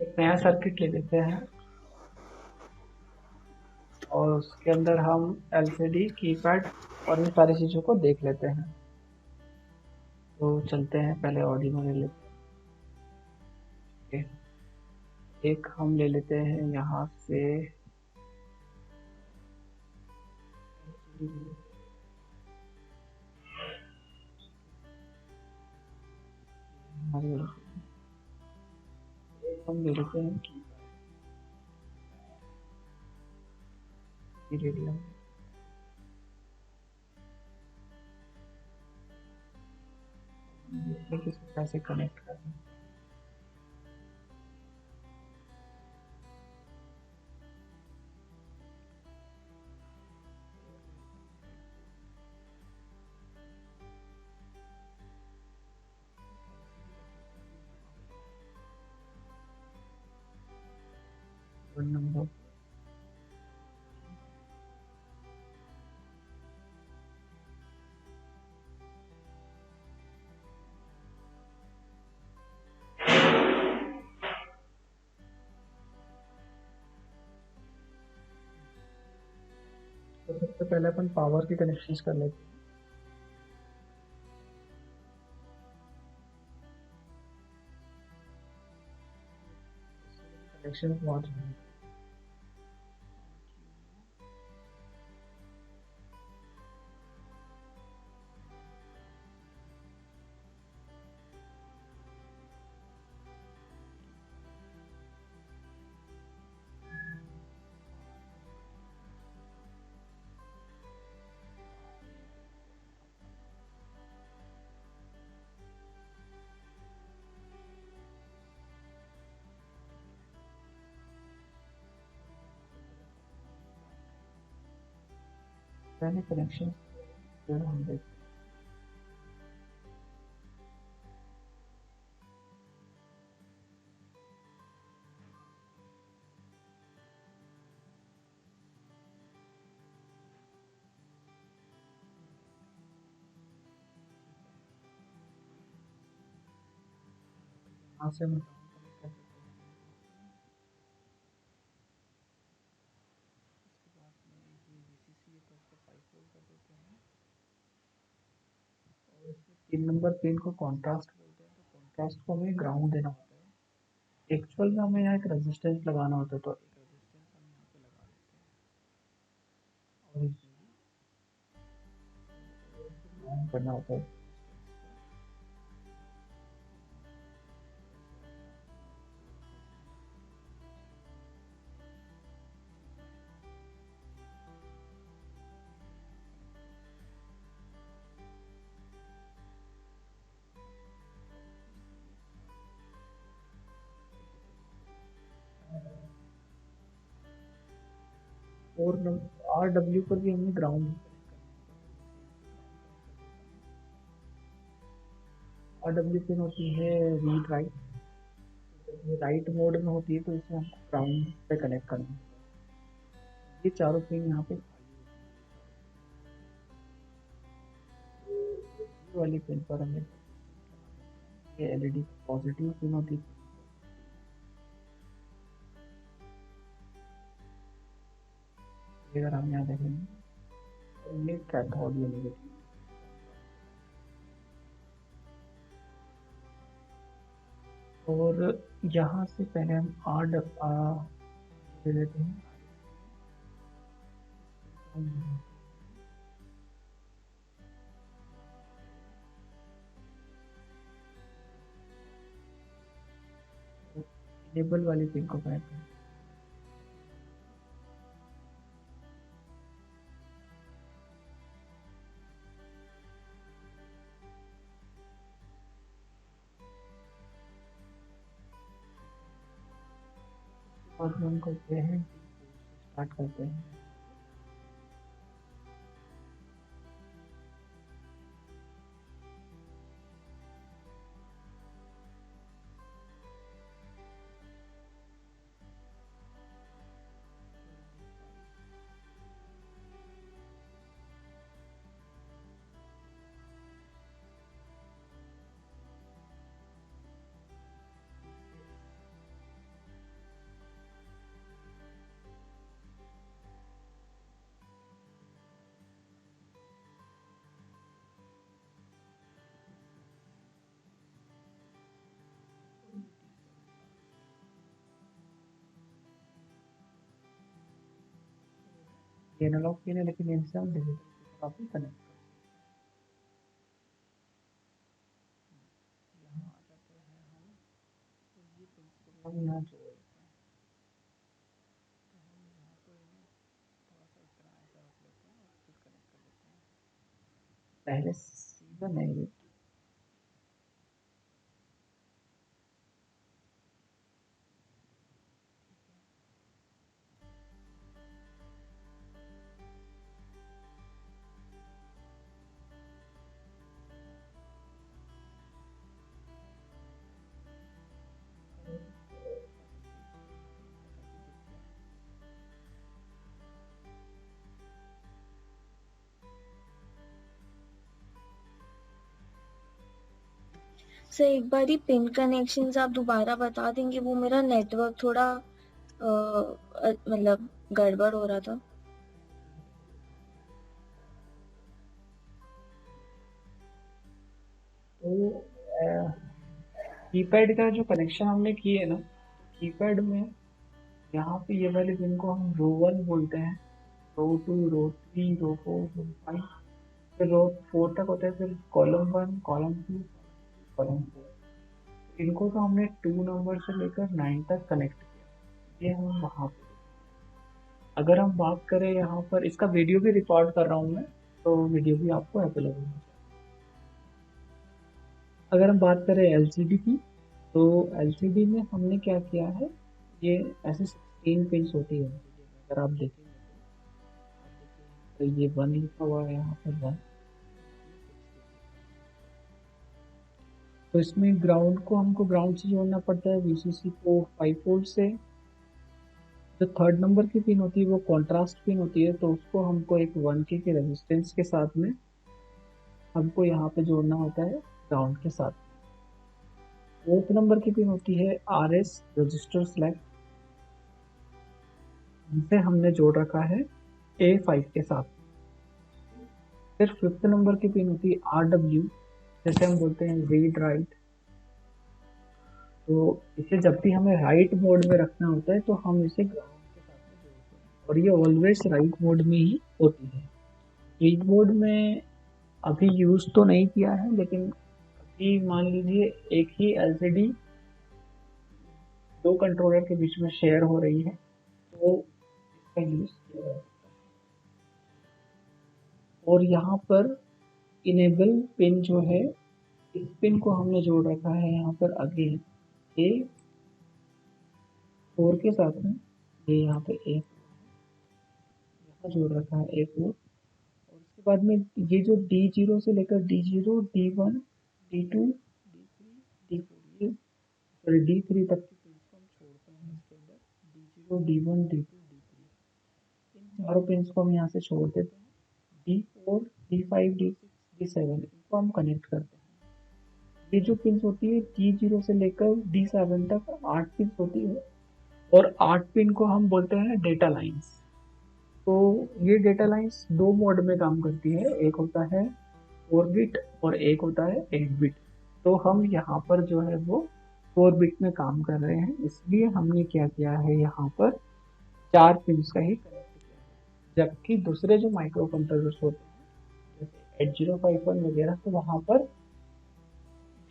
एक नया सर्किट ले लेते हैं और उसके अंदर हम एलसीडी कीपैड और इन सारी चीज़ों को देख लेते हैं। तो चलते हैं, पहले ऑडियो ले लेते हैं। एक हम ले लेते हैं यहाँ से। हम ले लेते हैं की रेडियम। देखते हैं कि इसको कैसे कनेक्ट करना है। वन नंबर तो सबसे पहले अपन पावर के कनेक्शंस कर लेते हैं। कनेक्शन बहुत हैं। पहले कनेक्शन फिर हम देखते हैं। यहाँ से हम कनेक्ट कर देते हैं। इसके बाद में ये VCC है तो उसको 5 वोल्ट कर देते हैं। और इसमें 3 नंबर पिन को कॉन्ट्रास्ट बोलते हैं, तो कॉन्ट्रास्ट को हमें ग्राउंड देना होता है। एक्चुअल में हमें यहाँ एक रेजिस्टेंस लगाना होता है, तो एक रेजिस्टेंस हम यहाँ पे लगा लेते हैं और इसको ग्राउंड करना होता है। और RW पर भी हमें ग्राउंड RW पिन होती है रीड राइट। जब ये राइट मोड में होती है तो इसे हमको ग्राउंड पे कनेक्ट करना है। ये चारों पिन यहाँ पे ये वाली पिन पर हमें ये एलईडी पॉजिटिव पिन होती है। अगर हम यहाँ देखेंगे तो ये कैथोड ये नेगेटिव। और यहाँ से पहले हम आर दे देते हैं। इनेबल वाली पिन को कनेक्ट करें। और हम करते हैं स्टार्ट करते हैं। ये एनालॉग पिन है, लेकिन इनसे हम डिजिटल की तरफ भी कनेक्ट कर यहाँ आ जाते हैं हम। तो ये पिन को हम यहाँ जोड़ लेते हैं। तो हम यहाँ पे थोड़ा सा इस तरह ऐसा रख लेते हैं और फिर कनेक्ट कर लेते हैं। पहले सीधा नहीं, सर एक बार ही पिन कनेक्शंस आप दोबारा बता देंगे, वो मेरा नेटवर्क थोड़ा मतलब गड़बड़ हो रहा था। तो कीपैड का जो कनेक्शन हमने किए ना, कीपैड में यहाँ पे ये वाले पिन को हम रो 1 बोलते हैं, रो 2, रो 3, रो 4, रो 5, फिर रो 4 तक होता है, फिर कॉलम 1, कॉलम 2, कॉलम 4। इनको तो हमने 2 नंबर से लेकर 9 तक कनेक्ट किया। ये हम वहाँ पे, अगर हम बात करें यहाँ पर, इसका वीडियो भी रिकॉर्ड कर रहा हूँ मैं, तो वीडियो भी आपको अवेलेबल है। अगर हम बात करें एलसीडी की, तो एलसीडी में हमने क्या किया है, ये ऐसे 16 पिंस होती है। अगर आप देखेंगे तो ये 1 लिखा हुआ है यहाँ पर 1। तो इसमें ग्राउंड को हमको ग्राउंड से जोड़ना पड़ता है, वीसीसी को 5 वोल्ट से। जो थर्ड नंबर की पिन होती है वो कॉन्ट्रास्ट पिन होती है, तो उसको हमको एक 1K के रेजिस्टेंस के साथ में हमको यहाँ पे जोड़ना होता है ग्राउंड के साथ। फोर्थ नंबर की पिन होती है RS रजिस्टर सेलेक्ट, जिसे हमने जोड़ रखा है A5 के साथ। फिर फिफ्थ नंबर की पिन होती है RW, जैसे हम बोलते हैं रीड राइट। तो इसे जब भी हमें राइट मोड में रखना होता है तो हम इसे ग्राउंड के साथ में जोड़ते हैं, और ये ऑलवेज राइट मोड में ही होती है। रीड मोड में अभी यूज तो नहीं किया है, लेकिन अभी मान लीजिए एक ही एलसीडी दो कंट्रोलर के बीच में शेयर हो रही है, तो इसका यूज किया जा सकता है। और यहाँ पर इनेबल पिन जो है, इस पिन को हमने जोड़ रखा है यहाँ पर अगेन A4 के साथ में। ये यहाँ पे A यहाँ जोड़ रखा है A4। और उसके बाद में ये जो D0 से लेकर D0, D1, D2, D3, D4, ये सॉरी D3 तक की पिन को हम छोड़ते हैं इसके अंदर। D0, D1, D2, D3, इन चारों पिन को हम यहाँ से छोड़ देते हैं। D4, D5, D6, D7 इनको हम कनेक्ट करते हैं। ये जो पिन होती है D0 से लेकर D7 तक 8 पिन होती है, और 8 पिन को हम बोलते हैं डेटा लाइंस। तो ये डेटा लाइंस दो मोड में काम करती है, एक होता है 4 बिट और एक होता है 8 बिट। तो हम यहाँ पर जो है वो 4 बिट में काम कर रहे हैं, इसलिए हमने क्या किया है, यहाँ पर 4 पिन का ही कनेक्ट किया है। जबकि दूसरे जो माइक्रो कंट्रोलर्स होते हैं जैसे 8051 वगैरह, तो वहाँ पर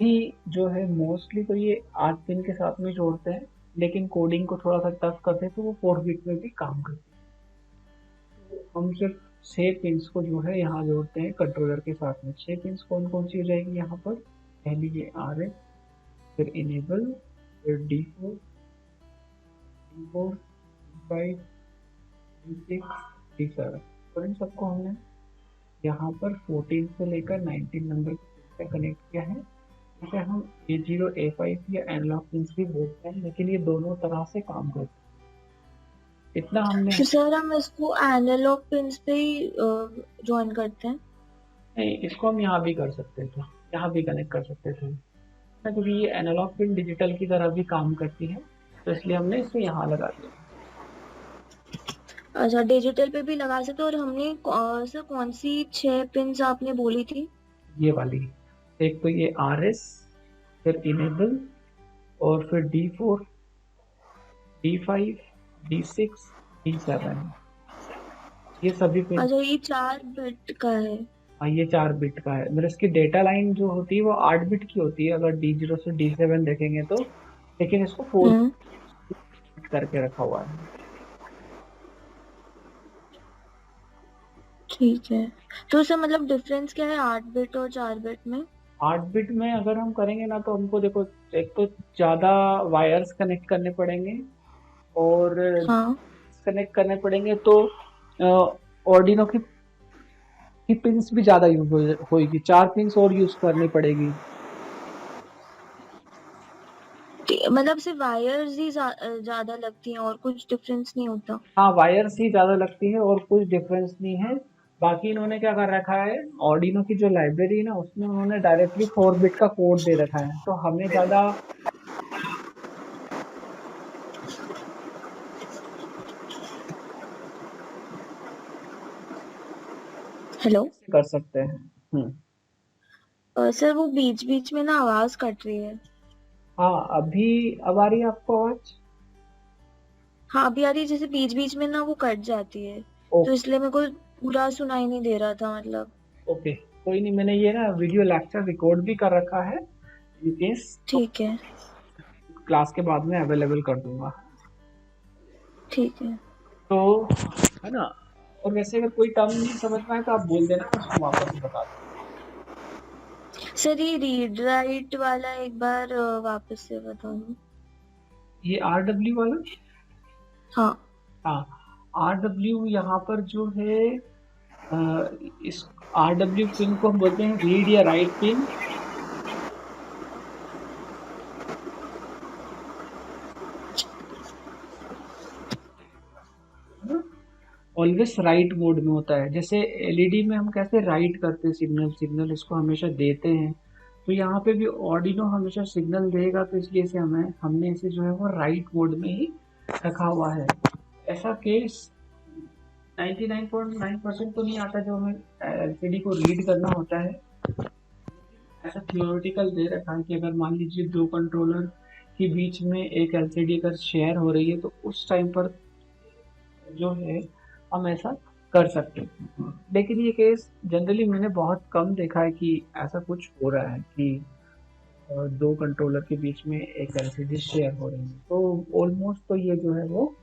भी जो है मोस्टली तो ये 8 पिन के साथ में जोड़ते हैं, लेकिन कोडिंग को थोड़ा सा टफ करते हैं तो वो 4 बिट में भी काम करते हैं। तो हम सिर्फ 6 पिन्स को जो है यहाँ जोड़ते हैं कंट्रोलर के साथ में। 6 पिन्स कौन कौन सी हो जाएगी यहाँ पर, पहली ये RS, फिर इनेबल, फिर D4, D4, D5, D6, D7। और इन सबको हमने यहाँ पर 14 से लेकर 19 नंबर पे कनेक्ट किया है। इसे हम A0, A5 या एनालॉग पिन्स भी बोलते हैं, लेकिन ये दोनों तरह से काम करते हैं। इतना हमने तो सर हम इसको एनालॉग पिन्स पे ही ज्वाइन करते हैं? नहीं, इसको हम यहाँ भी कर सकते थे, यहाँ भी कनेक्ट कर सकते थे, क्योंकि ये एनालॉग पिन डिजिटल की तरह भी काम करती है, तो इसलिए हमने इसे यहाँ लगा दिया। अच्छा, डिजिटल पे भी लगा सकते हैं। और हमने सर कौन सी 6 पिन्स आपने बोली थी? ये वाली, एक तो ये RS, फिर इनेबल, और फिर D4, D5, D6, D7। ये सभी पिन। अच्छा, ये 4 बिट का है। हाँ, ये 4 बिट का है, मतलब इसकी डेटा लाइन जो होती है वो 8 बिट की होती है अगर D0 से D7 देखेंगे तो, लेकिन इसको 4 बिट हम्म। करके रखा हुआ है। ठीक है। तो उसका मतलब डिफरेंस क्या है 8 बिट और 4 बिट में? 8 बिट में अगर हम करेंगे ना तो हमको देखो, एक तो ज्यादा वायर्स कनेक्ट करने पड़ेंगे, और हाँ। कनेक्ट करने पड़ेंगे तो ऑर्डिनो की पिंस भी ज्यादा यूज होगी, 4 पिंस और यूज करनी पड़ेगी। मतलब सिर्फ वायर्स ही ज्यादा लगती हैं और कुछ डिफरेंस नहीं होता? हाँ, वायर्स ही ज्यादा लगती है और कुछ डिफरेंस नहीं है। बाकी इन्होंने क्या कर रखा है, ऑर्डिनो की जो लाइब्रेरी है ना उसमें उन्होंने डायरेक्टली 4 बिट का कोड दे रखा है, तो हमें ज्यादा हेलो। कर सकते हैं। सर वो बीच बीच में ना आवाज कट रही है। हाँ, अभी अब आ रही है आपको आवाज? हाँ अभी आ रही है, जैसे बीच बीच में ना वो कट जाती है। तो ओके। इसलिए मेरे को पूरा सुनाई नहीं दे रहा था मतलब। ओके, कोई नहीं, मैंने ये ना वीडियो लेक्चर रिकॉर्ड भी कर रखा है, इन केस तो ठीक है। क्लास के बाद में अवेलेबल कर दूंगा। ठीक है। तो है ना, और वैसे अगर कोई टर्म नहीं समझ में आए तो आप बोल देना, मैं उसको वापस से बता दूँ। सर ये रीड राइट वाला एक बार वापस से बता दो। ये RW वाला। हाँ। हाँ, RW यहाँ पर जो है, इस RW पिन को हम बोलते हैं रीड या right pin. Always right mode में होता है, जैसे LED में हम कैसे राइट करते हैं सिग्नल, सिग्नल इसको हमेशा देते हैं, तो यहाँ पे भी ऑर्डिनो हमेशा सिग्नल देगा, तो इसलिए इसे हमने इसे जो है वो राइट मोड में ही रखा हुआ है। ऐसा केस 99.9% तो नहीं आता जो हमें LCD को रीड करना होता है। ऐसा थियोरेटिकल दे रखा है कि अगर मान लीजिए दो कंट्रोलर के बीच में एक LCD अगर शेयर हो रही है तो उस टाइम पर जो है हम ऐसा कर सकते हैं, लेकिन ये केस जनरली मैंने बहुत कम देखा है कि ऐसा कुछ हो रहा है कि दो कंट्रोलर के बीच में एक एलसीडी शेयर हो रही है, तो ऑलमोस्ट तो ये जो है वो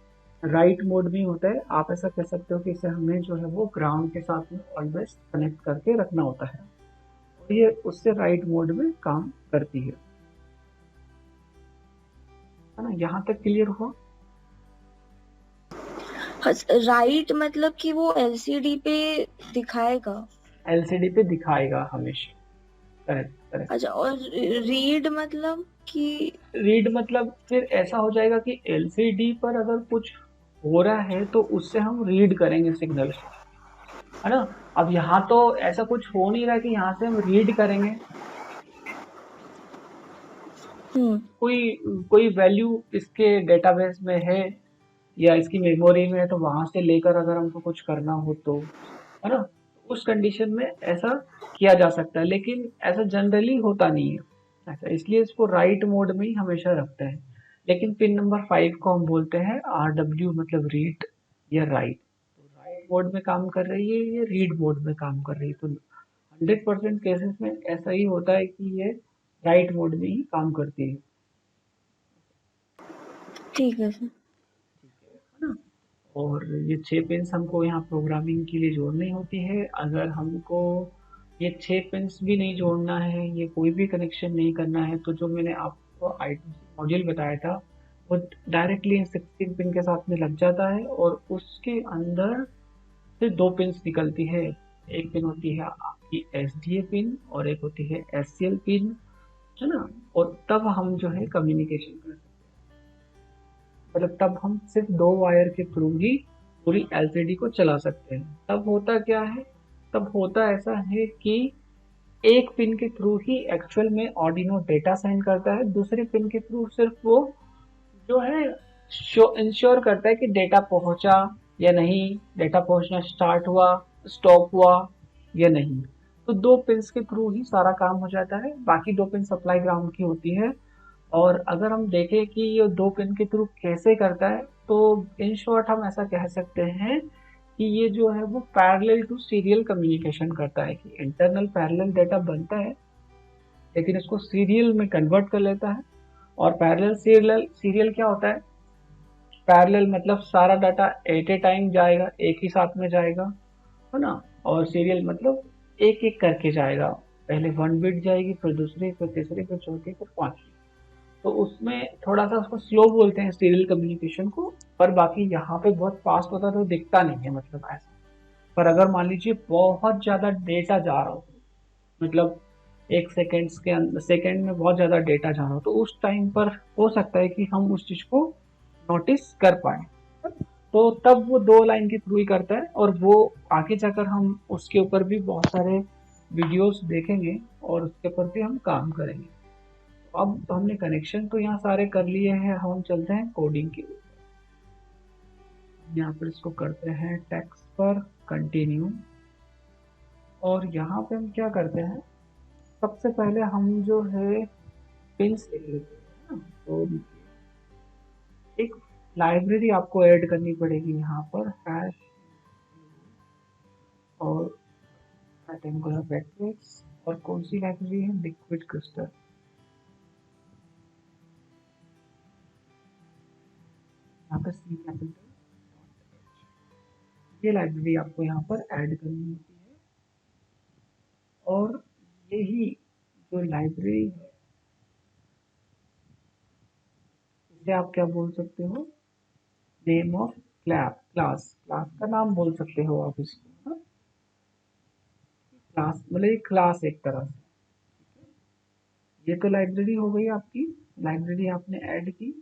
राइट मोड में होता है। आप ऐसा कह सकते हो कि इसे हमें जो है वो ग्राउंड के साथ में ऑलवेज कनेक्ट करके रखना होता है, और ये उससे राइट मोड में काम करती है ना, यहाँ तक क्लियर हुआ? राइट मतलब कि वो एलसीडी पे दिखाएगा? एलसीडी पे दिखाएगा हमेशा। Correct, correct. अच्छा, और रीड मतलब कि? रीड मतलब फिर ऐसा हो जाएगा कि एलसीडी पर अगर कुछ हो रहा है तो उससे हम रीड करेंगे सिग्नल, है ना। अब यहाँ तो ऐसा कुछ हो नहीं रहा कि यहाँ से हम रीड करेंगे, हम्म। कोई कोई वैल्यू इसके डेटाबेस में है या इसकी मेमोरी में है, तो वहां से लेकर अगर हमको कुछ करना हो तो, है ना, उस कंडीशन में ऐसा किया जा सकता है, लेकिन ऐसा जनरली होता नहीं है ऐसा, इसलिए इसको राइट मोड में ही हमेशा रखते हैं। लेकिन पिन नंबर 5 को हम बोलते हैं RW, मतलब रीड या राइट, तो राइट मोड में काम कर रही है, ये रीड मोड में काम कर रही है, तो 100% केसेस में ऐसा ही होता है कि ये राइट मोड में ही काम करती है। ठीक है सर। है ना, और ये 6 पिन्स हमको यहाँ प्रोग्रामिंग के लिए जोड़नी होती है। अगर हमको ये 6 पिन्स भी नहीं जोड़ना है, ये कोई भी कनेक्शन नहीं करना है, तो जो मैंने आपको I2C मॉड्यूल बताया था वो डायरेक्टली 16 पिन के साथ में लग जाता है, और उसके अंदर से 2 पिन्स निकलती है। एक पिन होती है आपकी SDA पिन और एक होती है SCL पिन, है ना, और तब हम जो है कम्युनिकेशन कर सकते हैं, मतलब तब हम सिर्फ 2 वायर के थ्रू ही पूरी एलसीडी को चला सकते हैं। तब होता क्या है, तब होता ऐसा है कि एक पिन के थ्रू ही एक्चुअल में ऑर्डिनो डेटा सेंड करता है, दूसरे पिन के थ्रू सिर्फ वो जो है इंश्योर करता है कि डेटा पहुंचा या नहीं, डेटा पहुंचना स्टार्ट हुआ, स्टॉप हुआ या नहीं। तो 2 पिन्स के थ्रू ही सारा काम हो जाता है, बाकी 2 पिन सप्लाई ग्राउंड की होती है। और अगर हम देखें कि ये 2 पिन के थ्रू कैसे करता है, तो इन शॉर्ट हम ऐसा कह सकते हैं कि ये जो है वो पैरेलल टू सीरियल कम्युनिकेशन करता है, कि इंटरनल पैरेलल डेटा बनता है लेकिन इसको सीरियल में कन्वर्ट कर लेता है। और पैरेलल सीरियल सीरियल क्या होता है? पैरेलल मतलब सारा डाटा एट ए टाइम जाएगा, एक ही साथ में जाएगा, है ना। और सीरियल मतलब एक एक करके जाएगा, पहले वन बिट जाएगी, फिर दूसरी, फिर तीसरी, फिर चौथी, फिर पांचवी। तो उसमें थोड़ा सा उसको स्लो बोलते हैं सीरियल कम्युनिकेशन को। पर बाकी यहाँ पे बहुत फास्ट होता है तो दिखता नहीं है, मतलब ऐसा। पर अगर मान लीजिए बहुत ज्यादा डेटा जा रहा हो, मतलब एक सेकेंड्स के अंदर, सेकेंड में बहुत ज्यादा डेटा जा रहा हो, तो उस टाइम पर हो सकता है कि हम उस चीज को नोटिस कर पाए। तो तब वो दो लाइन के थ्रू ही करता है, और वो आगे जाकर हम उसके ऊपर भी बहुत सारे वीडियोस देखेंगे और उसके ऊपर भी हम काम करेंगे। अब तो हमने कनेक्शन तो यहाँ सारे कर लिए हैं, हम चलते हैं कोडिंग की। यहाँ पर इसको करते हैं टेक्स्ट पर कंटिन्यू। और यहाँ पे हम क्या करते हैं, सबसे पहले हम जो है पिंस लिख लेते हैं ना। तो एक लाइब्रेरी आपको ऐड करनी पड़ेगी यहाँ पर, हैश और रेक्टेंगुलर मैट्रिक्स। और कौन सी लाइब्रेरी है? Liquid crystal. यहाँ पर सी कैपिटल, ये लाइब्रेरी आपको यहाँ पर ऐड करनी होती है। और यही जो लाइब्रेरी है, इसे आप क्या बोल सकते हो? नेम ऑफ क्लास, क्लास का नाम बोल सकते हो आप इसको, हाँ? क्लास मतलब एक क्लास एक तरह से। ये तो लाइब्रेरी हो गई आपकी, लाइब्रेरी आपने ऐड की,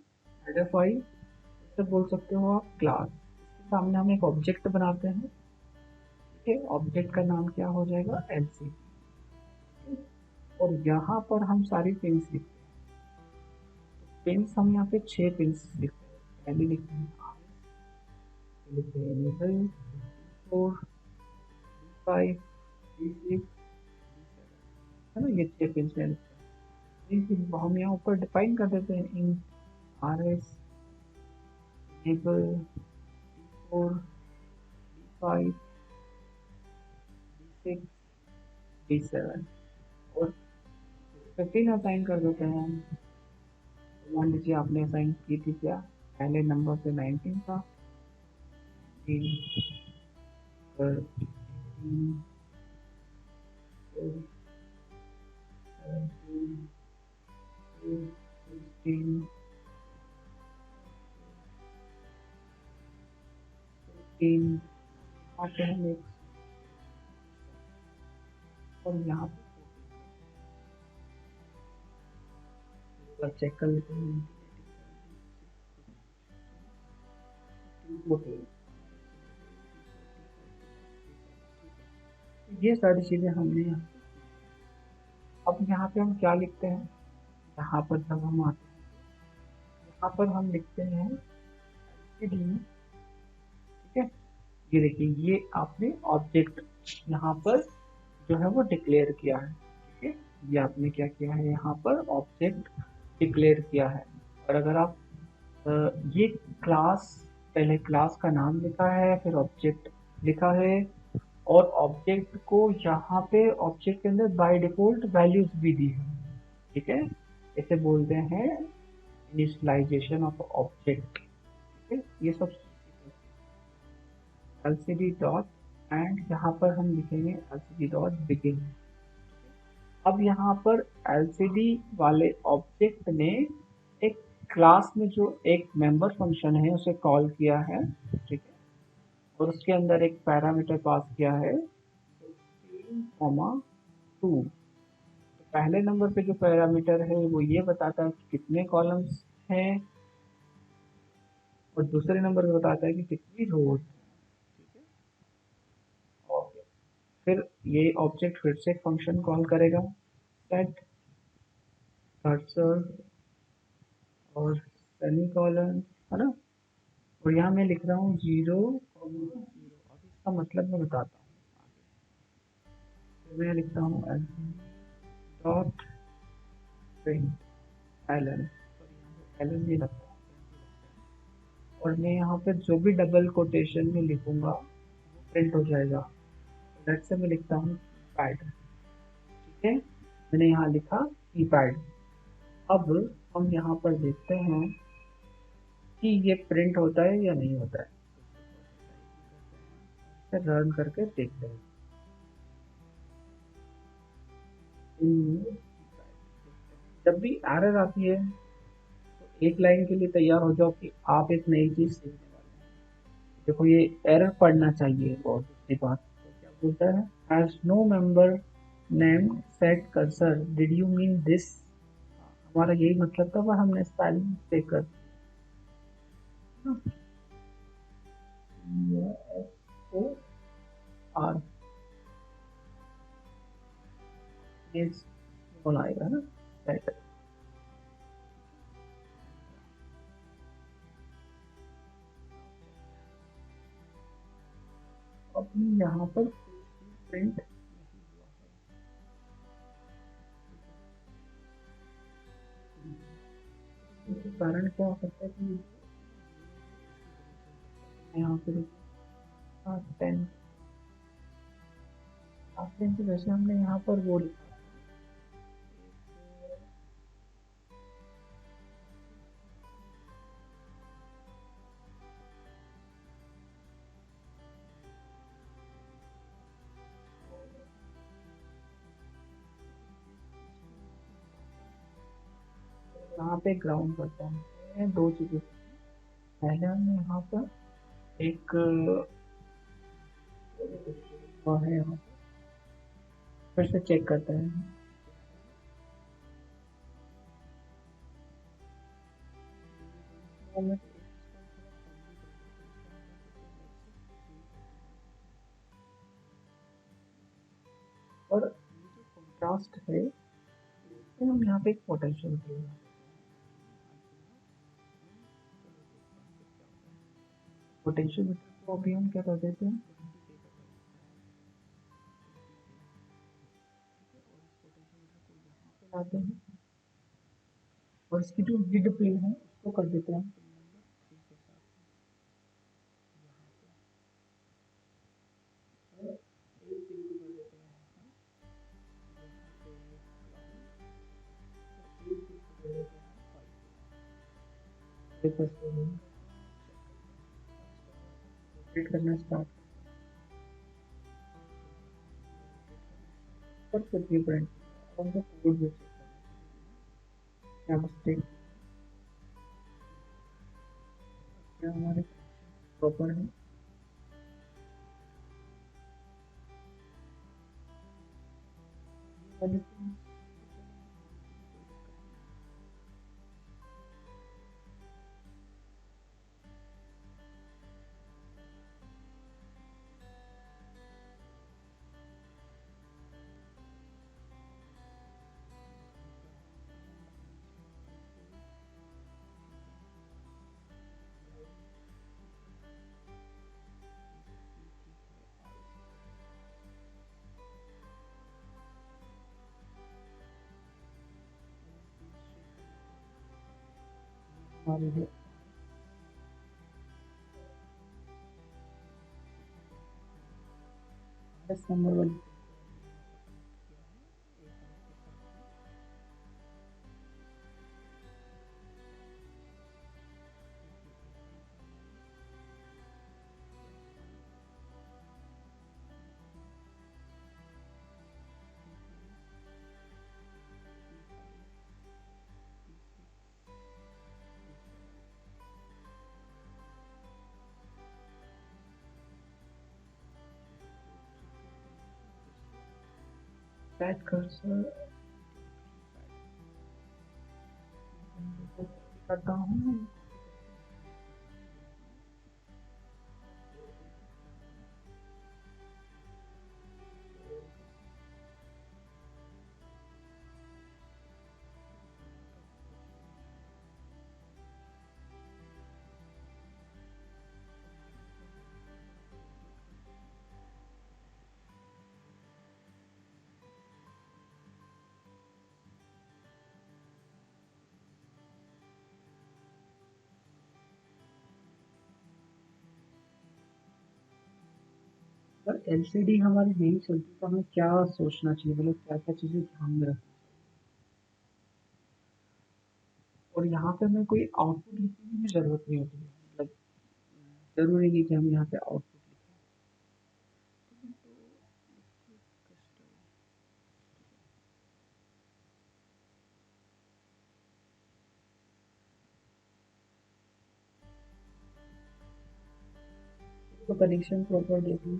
हेडर फाइल, इसे बोल सकते हो आप क्लास। इसके सामने हम एक ऑब्जेक्ट बनाते हैं, ठीक है। ऑब्जेक्ट का नाम क्या हो जाएगा? एलसी। और यहाँ पर हम सारी पिंस लिखते हैं। पिंस हम यहाँ पे 6 पिंस लिखते हैं। पहली लिखते हैं लिखते हैं enable, 4, 5, 6, है ना, ये 6 पिंस में लिखते हैं। हम यहाँ ऊपर डिफाइन कर देते हैं इन आर एस enable, 4, 5, 6, 7, और 15 असाइन कर देते हैं हम। मान लीजिए आपने असाइन की थी क्या, पहले नंबर पे 19 था, 18 पर 18, 17, 16, 15 आते हैं नेक्स्ट। और यहाँ पर चेक कर लेते हैं, ये सारी चीजें हमने यहाँ। अब यहाँ पे हम क्या लिखते हैं? यहाँ पर जब हम आते हैं, यहाँ पर हम लिखते हैं LCD, ठीक है। ये देखिए, ये आपने ऑब्जेक्ट यहाँ पर जो है वो डिक्लेयर किया है, ठीक है। ये आपने क्या किया है, यहाँ पर ऑब्जेक्ट डिक्लेयर किया है। और अगर आप ये क्लास, पहले क्लास का नाम लिखा है, फिर ऑब्जेक्ट लिखा है, और ऑब्जेक्ट को यहाँ पे ऑब्जेक्ट के अंदर बाय डिफॉल्ट वैल्यूज भी दी है, ठीक है। इसे बोलते हैं इनिशियलाइजेशन ऑफ ऑब्जेक्ट, ठीक है। ये सब एलसीडी डॉट, एंड यहाँ पर हम लिखेंगे एलसीडी डॉट बिगिन। अब यहाँ पर एलसीडी वाले ऑब्जेक्ट ने एक क्लास में जो एक मेंबर फंक्शन है उसे कॉल किया है, ठीक है। और उसके अंदर एक पैरामीटर पास किया है 2। तो पहले नंबर पे जो पैरामीटर है वो ये बताता है कि कितने कॉलम्स हैं, और दूसरे नंबर पे बताता है कि कितनी रोज, ठीक है। ओके, फिर ये ऑब्जेक्ट फिर से एक फंक्शन कॉल करेगा, सेट कर्सर और सेमीकोलन, है ना। और यहाँ मैं लिख रहा हूँ 0, 0। अब इसका मतलब मैं बताता हूँ आगे। मैं लिखता हूँ डॉट प्रिंट एलन, एलन ये लगता है। और मैं यहाँ पे जो भी डबल कोटेशन में लिखूंगा प्रिंट हो जाएगा। लेट्स से मैं लिखता हूँ कीपैड, ठीक है, मैंने यहाँ लिखा कीपैड। अब हम यहाँ पर देखते हैं कि ये प्रिंट होता है या नहीं होता है, इसे रन करके देखते हैं। जब भी एरर आती है तो एक लाइन के लिए तैयार हो जाओ कि आप एक नई चीज सीखने वाले हैं। देखो ये एरर पढ़ना चाहिए। और दूसरी बात तो क्या बोलता है, as no member name set cursor did you mean this. हमारा यही मतलब था, पर हमने स्पेलिंग मिस्टेक कर आर आएगा ना, सेट। अब यहाँ पर प्रिंट कारण क्या हो सकता है कि यहाँ पे 10 10 की वैसे हमने यहाँ पर वो लिखा, यहाँ पे ग्राउंड करता हूँ दो चीजें। पहले हमने यहाँ पर एक वो है, यहाँ फिर से चेक करते हैं। और कंट्रास्ट है, तो हम यहाँ पे एक पोटेंशियल देंगे। पोटेंशियल मीटर को अभी हम क्या कर देते हैं, लाते हैं और इसकी जो मिड प्लेन है उसको कर देते हैं रोटेट करना स्टार्ट कर सकते हैं फ्रेंड। और हमको कोड भी चेक क्या मिस्टेक, क्या हमारे प्रॉपर है। हमारी है 10 नंबर वाली सेट कर्सर करता हूँ। अगर एलसीडी हमारी नहीं चलती तो हमें क्या सोचना चाहिए, मतलब क्या क्या चीज़ें ध्यान में रखनी, और यहाँ पे हमें कोई आउटपुट लिखने की भी ज़रूरत नहीं होती है, मतलब ज़रूरी नहीं कि हम यहाँ पे आउटपुट लिखें। तो कनेक्शन प्रॉपर देखिए,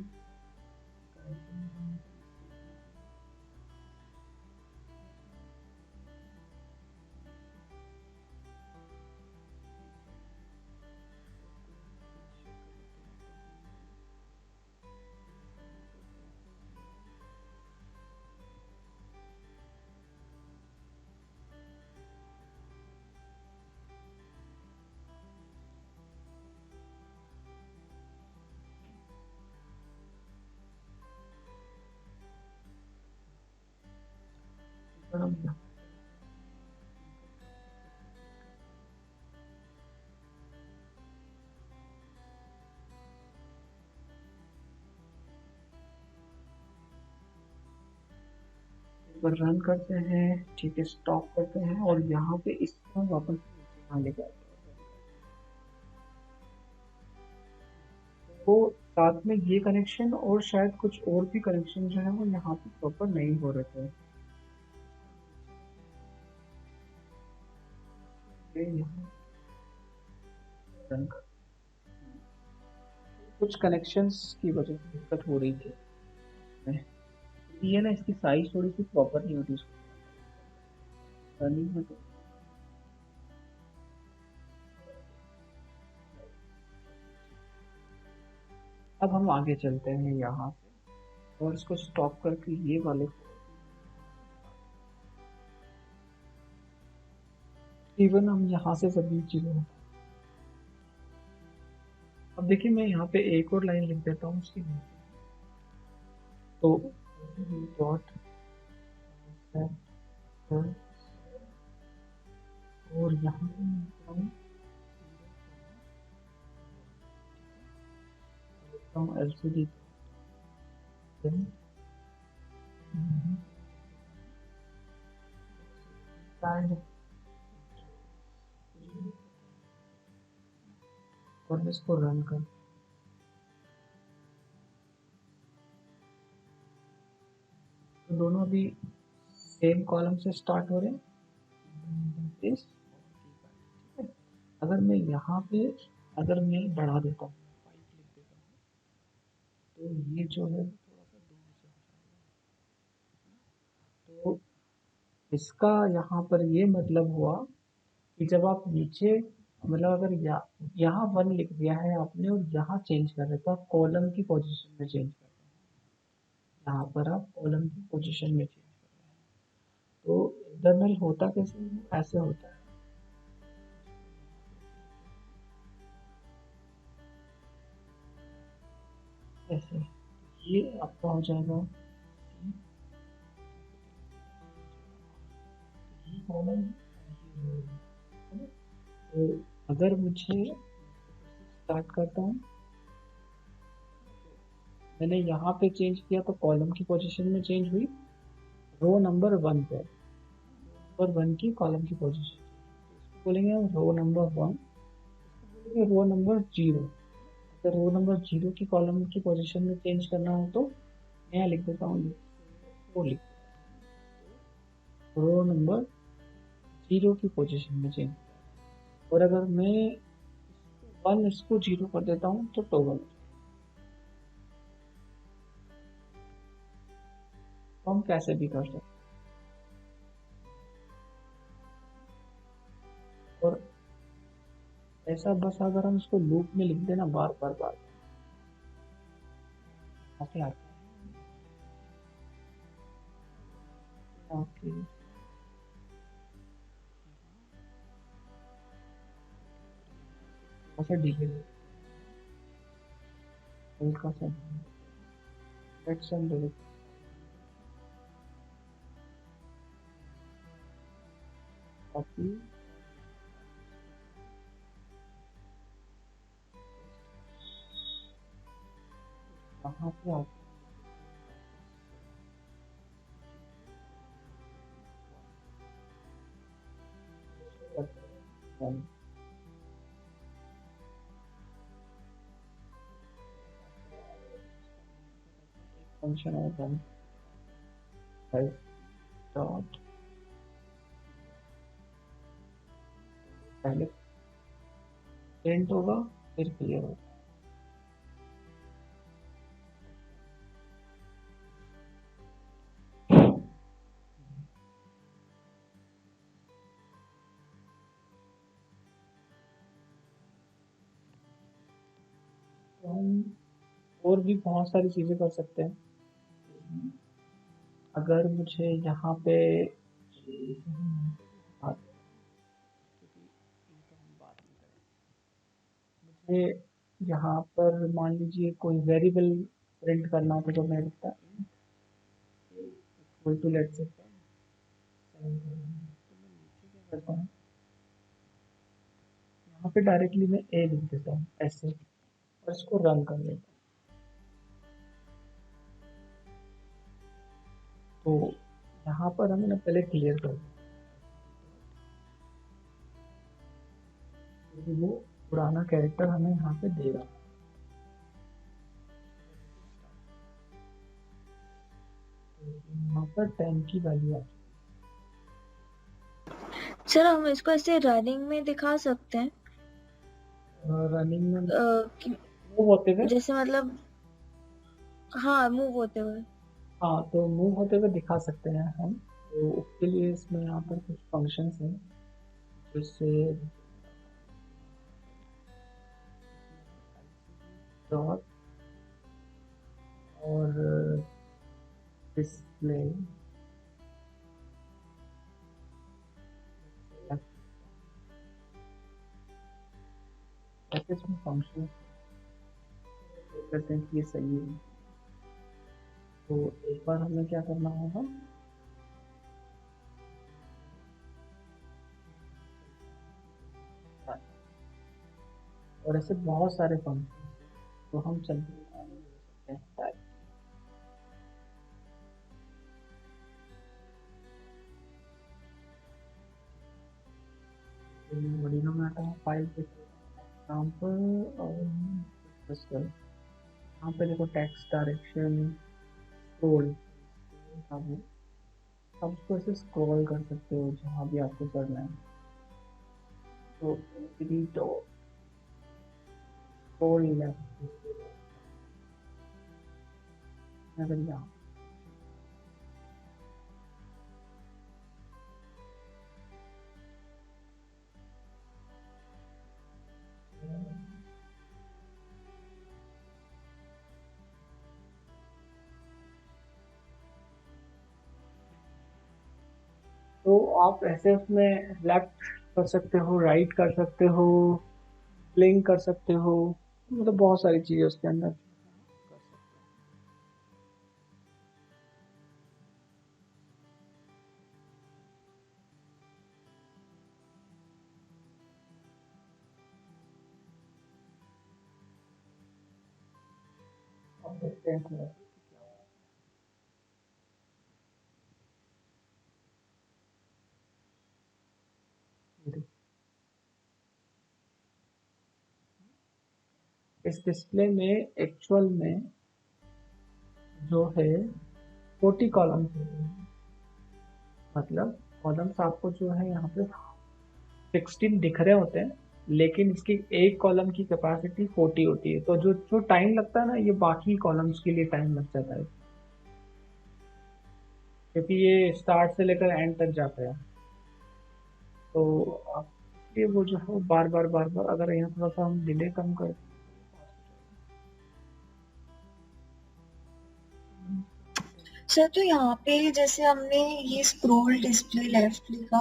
अगर हम यहाँ पर रन करते हैं, ठीक है, स्टॉप करते हैं और यहाँ पे इसको वापस नीचे यहाँ लेके आते हैं, तो साथ में ये कनेक्शन और शायद कुछ और भी कनेक्शन जो है वो यहाँ पे प्रॉपर नहीं हो रहे थे, ये यहाँ रन कर, कुछ कनेक्शंस की वजह से दिक्कत हो रही थी इसमें। ये ना इसकी साइज थोड़ी सी प्रॉपर नहीं होती रनिंग में, तो अब हम आगे चलते हैं यहाँ से और इसको स्टॉप करके ये वाले इवन हम यहाँ से सभी चीज़ों, अब देखिए मैं यहाँ पे एक और लाइन लिख देता हूँ उसकी नीचे, तो डॉट और यहाँ पे मैं लिखता हूँ एलसीडी और इसको रन कर, तो दोनों अभी सेम कॉलम से स्टार्ट हो रहे हैं इस, अगर मैं यहाँ पे अगर मैं बढ़ा देता हूँ 5 लिख देता हूँ, तो ये जो है थोड़ा सा दूर से हो जाएगा, तो इसका यहाँ पर ये मतलब हुआ कि जब आप नीचे, मतलब अगर यहाँ 1 लिख दिया है आपने और यहाँ चेंज कर रहे, तो आप कॉलम की पोजीशन में चेंज कर रहे हैं, यहाँ पर आप कॉलम की पोजीशन में चेंज कर रहे हैं, तो इंटरनल होता कैसे है? ऐसे होता है, ऐसे, ये आपका हो जाएगा ये कॉलम, तो अगर मुझे स्टार्ट करता हूँ, मैंने यहाँ पे चेंज किया तो कॉलम की पोजीशन में चेंज हुई, रो नंबर 1 पे, नंबर 1 की कॉलम की पोजीशन, इसको बोलेंगे रो नंबर 1, बोलेंगे रो नंबर 0, अगर रो नंबर 0 की कॉलम की पोजीशन में चेंज करना हो तो मैं यहाँ लिख देता हूँ वो लिख, रो नंबर 0 की पोजीशन में चेंज, और अगर मैं 1 इसको 0 कर देता हूँ तो टॉगल, तो हम कैसे भी कर सकते हैं, और ऐसा बस अगर हम इसको लूप में लिख देना बार बार बार, ऐसे आता है आपकी, ऐसा डीले हल्का सा लेट्स हम डिलीट, कॉपी कहाँ पे आता है, फंक्शन होता है डॉट, पहले प्रिंट होगा फिर क्लियर होगा। तो हम और भी बहुत सारी चीज़ें कर सकते हैं। अगर मुझे यहाँ पे मुझे यहाँ पर मान लीजिए कोई वेरिएबल प्रिंट करना हो तो मैं लिखता इक्वल टू लेट्स से करता हूँ, यहाँ पे डायरेक्टली मैं ए लिख देता हूँ ऐसे और इसको रन कर लेता हूँ। तो यहाँ पर हमें ना पहले क्लियर कर दें क्योंकि वो पुराना कैरेक्टर हमें यहाँ पे दे रहा है। यहाँ पर 10 की वैल्यू आ चुकी सर हम इसको ऐसे रनिंग में दिखा सकते हैं है। रनिंग में कि मूव होते हुए, जैसे मतलब हाँ मूव होते हुए। हाँ तो मूव होते हुए दिखा सकते हैं हम। तो उसके लिए इसमें यहाँ पर कुछ फंक्शंस हैं जैसे डॉट और डिस्प्ले ऐसे इसमें फंक्शन करते हैं कि ये सही है। तो एक बार हमें क्या करना होगा, और ऐसे बहुत सारे फंक्शन तो हम चलते हैं मॉड्यूलो में आता है फाइल पे एग्जाम्पल और क्रिस्टल। यहाँ पे देखो टेक्स्ट डायरेक्शन स्क्रॉल, अब उसको ऐसे स्क्रॉल कर सकते हो जहाँ भी आपको करना है। तो थ्री तो स्क्रॉल लेफ्ट अगर यहाँ तो आप ऐसे उसमें लेफ्ट कर सकते हो, राइट कर सकते हो, ब्लिंक कर सकते हो, मतलब बहुत सारी चीज़ें उसके अंदर। अब देखते हैं थोड़ा इस डिस्प्ले में एक्चुअल में जो है 40 कॉलम्स होते हैं, मतलब कॉलम्स आपको जो है यहाँ पे 16 दिख रहे होते हैं लेकिन इसकी एक कॉलम की कैपेसिटी 40 होती है। तो जो जो टाइम लगता है ना, ये बाकी कॉलम्स के लिए टाइम लग जाता है क्योंकि ये स्टार्ट से लेकर एंड तक जाता है। तो आप ये वो जो है बार बार अगर यहाँ थोड़ा सा हम डिले कम कर सर तो यहाँ पे जैसे हमने ये स्क्रोल डिस्प्ले लेफ्ट लिखा,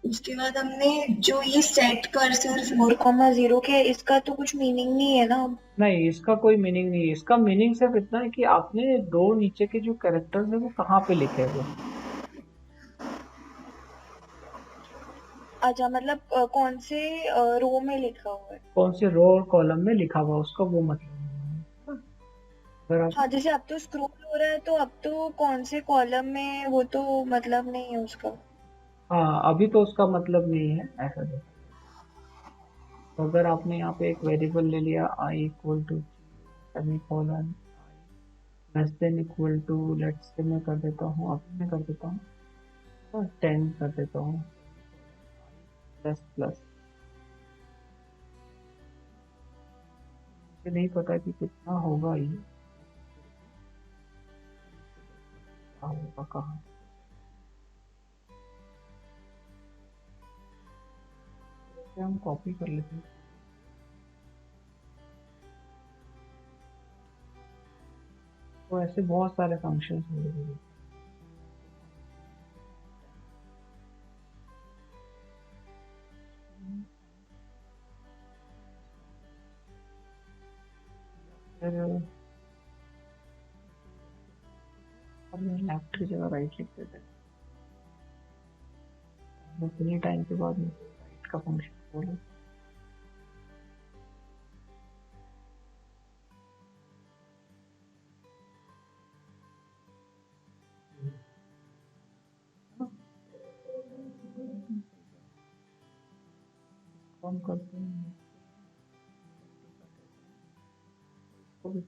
उसके बाद हमने जो ये सेट कर्सर 4,0 के, इसका तो कुछ मीनिंग नहीं है ना। नहीं, इसका कोई मीनिंग नहीं है। इसका मीनिंग सिर्फ इतना है कि आपने दो नीचे के जो कैरेक्टर्स है वो कहाँ पे लिखे हैं, वो अच्छा मतलब कौन से रो में लिखा हुआ है। कौन से रो और कॉलम में लिखा हुआ उसका वो मतलब है। अगर आप हाँ जैसे अब तो स्क्रोल हो रहा है तो अब तो कौन से कॉलम में, वो तो मतलब नहीं है उसका। हाँ अभी तो उसका मतलब नहीं है ऐसा देखा। तो अगर आपने यहाँ पे एक वेरिएबल ले लिया I equal to semicolon less than equal to, let's say मैं कर देता हूँ, अभी मैं कर देता हूँ और 10 कर देता हूँ, प्लस प्लस। मुझे नहीं पता कि कितना होगा ये, क्या होगा कहाँ। इसे हम कॉपी कर लेते हैं। तो ऐसे बहुत सारे फंक्शंस हो रहे हैं। फिर हम लेफ्ट की जगह राइट लिख देते हैं। उतनी टाइम के बाद राइट का फंक्शन बोलो। कम करते हैं इसको भी।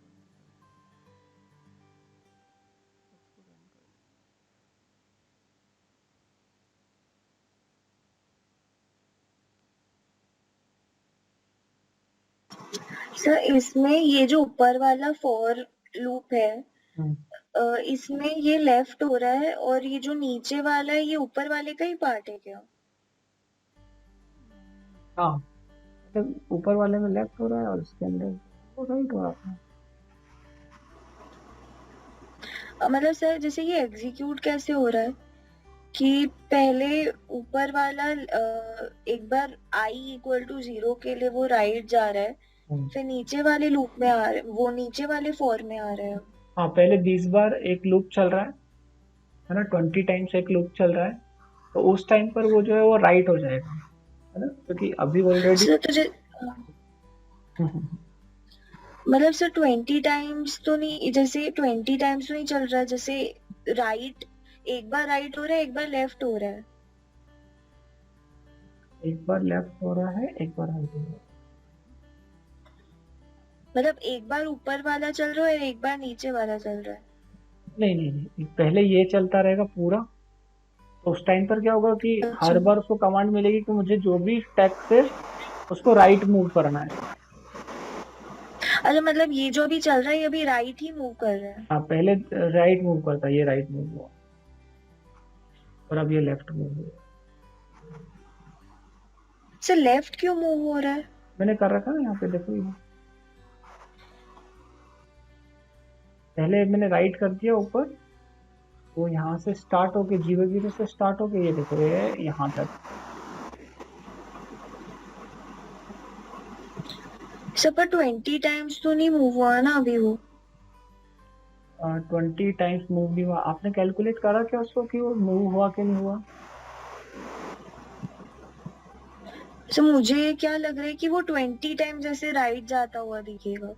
सर इसमें ये जो ऊपर वाला फॉर लूप है, हम्म, इसमें ये लेफ्ट हो रहा है और ये जो नीचे वाला है ये ऊपर वाले का ही पार्ट है क्या? हाँ, मतलब ऊपर वाले में लेफ्ट हो रहा है और इसके अंदर वो राइट हो रहा है। मतलब सर जैसे ये एग्जीक्यूट कैसे हो रहा है कि पहले ऊपर वाला एक बार i इक्वल टू 0 के लिए वो राइट जा रहा है, हम्म, फिर नीचे वाले लूप में आ रहा है, वो नीचे वाले फॉर में आ रहा है। हाँ, पहले 20 बार एक लूप चल रहा है ना, 20 टाइम्स एक लूप चल रहा है। तो उस टाइम पर वो जो है वो राइट हो जाएगा, है ना, क्योंकि अभी ऑलरेडी। सर तुझे मतलब सर 20 टाइम्स तो नहीं, जैसे 20 टाइम्स तो नहीं चल रहा है, जैसे राइट एक बार राइट हो रहा है एक बार लेफ्ट हो रहा है। एक बार लेफ्ट हो रहा है, एक बार राइट हो रहा है। मतलब एक बार ऊपर वाला चल रहा है और एक बार नीचे वाला चल रहा है। नहीं नहीं नहीं, पहले ये चलता रहेगा पूरा। तो उस टाइम पर क्या होगा कि अच्छा। हर बार उसको कमांड मिलेगी कि मुझे जो भी टेक्स्ट है उसको राइट मूव करना है। अच्छा मतलब ये जो अभी चल रहा है ये अभी राइट ही मूव कर रहा है। हाँ, पहले राइट मूव करता है, ये राइट मूव हुआ और अब ये लेफ्ट मूव हुआ। सर लेफ्ट क्यों मूव हो रहा है? मैंने कर रखा है यहाँ पे, देखो ये पहले मैंने राइट कर दिया ऊपर, तो यहाँ से स्टार्ट होके 0 0 से स्टार्ट होके ये देखो ये यहाँ तक। सर पर 20 टाइम्स तो नहीं मूव हुआ ना अभी वो? 20 टाइम्स मूव नहीं हुआ। आपने कैलकुलेट करा क्या उसको कि वो मूव हुआ कि नहीं हुआ? सर मुझे क्या लग रहा है कि वो 20 टाइम्स जैसे राइट जाता हुआ दिखेगा।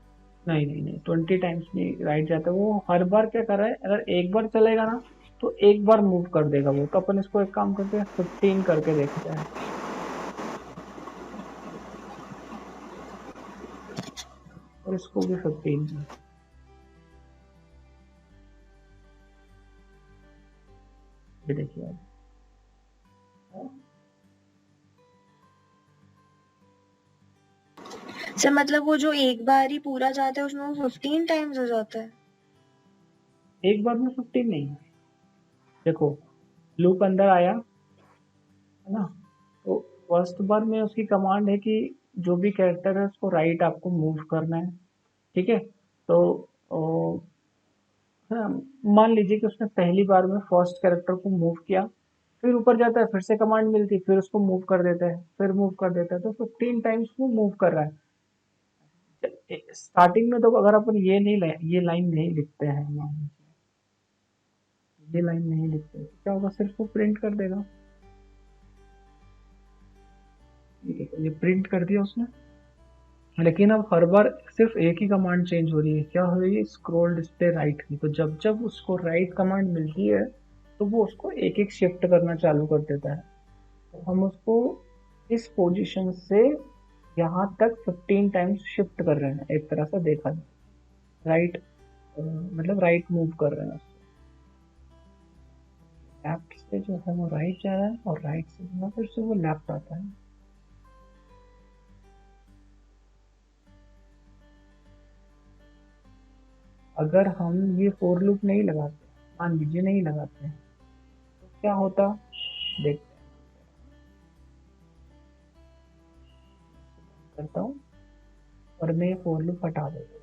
नहीं नहीं नहीं, 20 टाइम्स नहीं राइट जाता। वो हर बार क्या कर रहा है, अगर एक बार चलेगा ना तो एक बार मूव कर देगा वो। तो अपन इसको एक काम करते हैं, 15 करके देखते हैं, और इसको भी 15। ये देखिए आप। सर मतलब वो जो एक बार ही पूरा जाता है उसमें वो 15 टाइम्स हो जाता है? एक बार में 15 नहीं है। देखो, लूप अंदर आया है ना, तो फर्स्ट बार में उसकी कमांड है कि जो भी कैरेक्टर है उसको राइट आपको मूव करना है। ठीक है, तो ओ, हाँ, मान लीजिए कि उसने पहली बार में फर्स्ट कैरेक्टर को मूव किया, फिर ऊपर जाता है, फिर से कमांड मिलती है, फिर उसको मूव कर देता है, फिर मूव कर देता है, तो 15 टाइम्स वो मूव कर रहा है। स्टार्टिंग में तो अगर अपन ये लाइन नहीं लिखते हैं, मान लीजिए ये लाइन नहीं लिखते, तो क्या होगा, सिर्फ वो प्रिंट कर देगा। ये प्रिंट कर दिया उसने, लेकिन अब हर बार सिर्फ एक ही कमांड चेंज हो रही है। क्या हो रही है, स्क्रॉल डिस्प्ले राइट की। तो जब जब उसको राइट कमांड मिलती है तो वो उसको एक एक शिफ्ट करना चालू कर देता है। तो हम उसको इस पोजीशन से यहाँ तक 15 टाइम्स शिफ्ट कर रहे हैं, एक तरह से देखा जाए, राइट। मतलब राइट मूव कर रहे हैं उसको। लेफ्ट से जो है वो राइट जा रहा है और राइट से जो है फिर से वो लेफ्ट आता है। अगर हम ये फोर लूप नहीं लगाते, मान लीजिए नहीं लगाते हैं, तो क्या होता देखते हैं। करता हूँ और मैं ये फोर लूप हटा देता हूँ।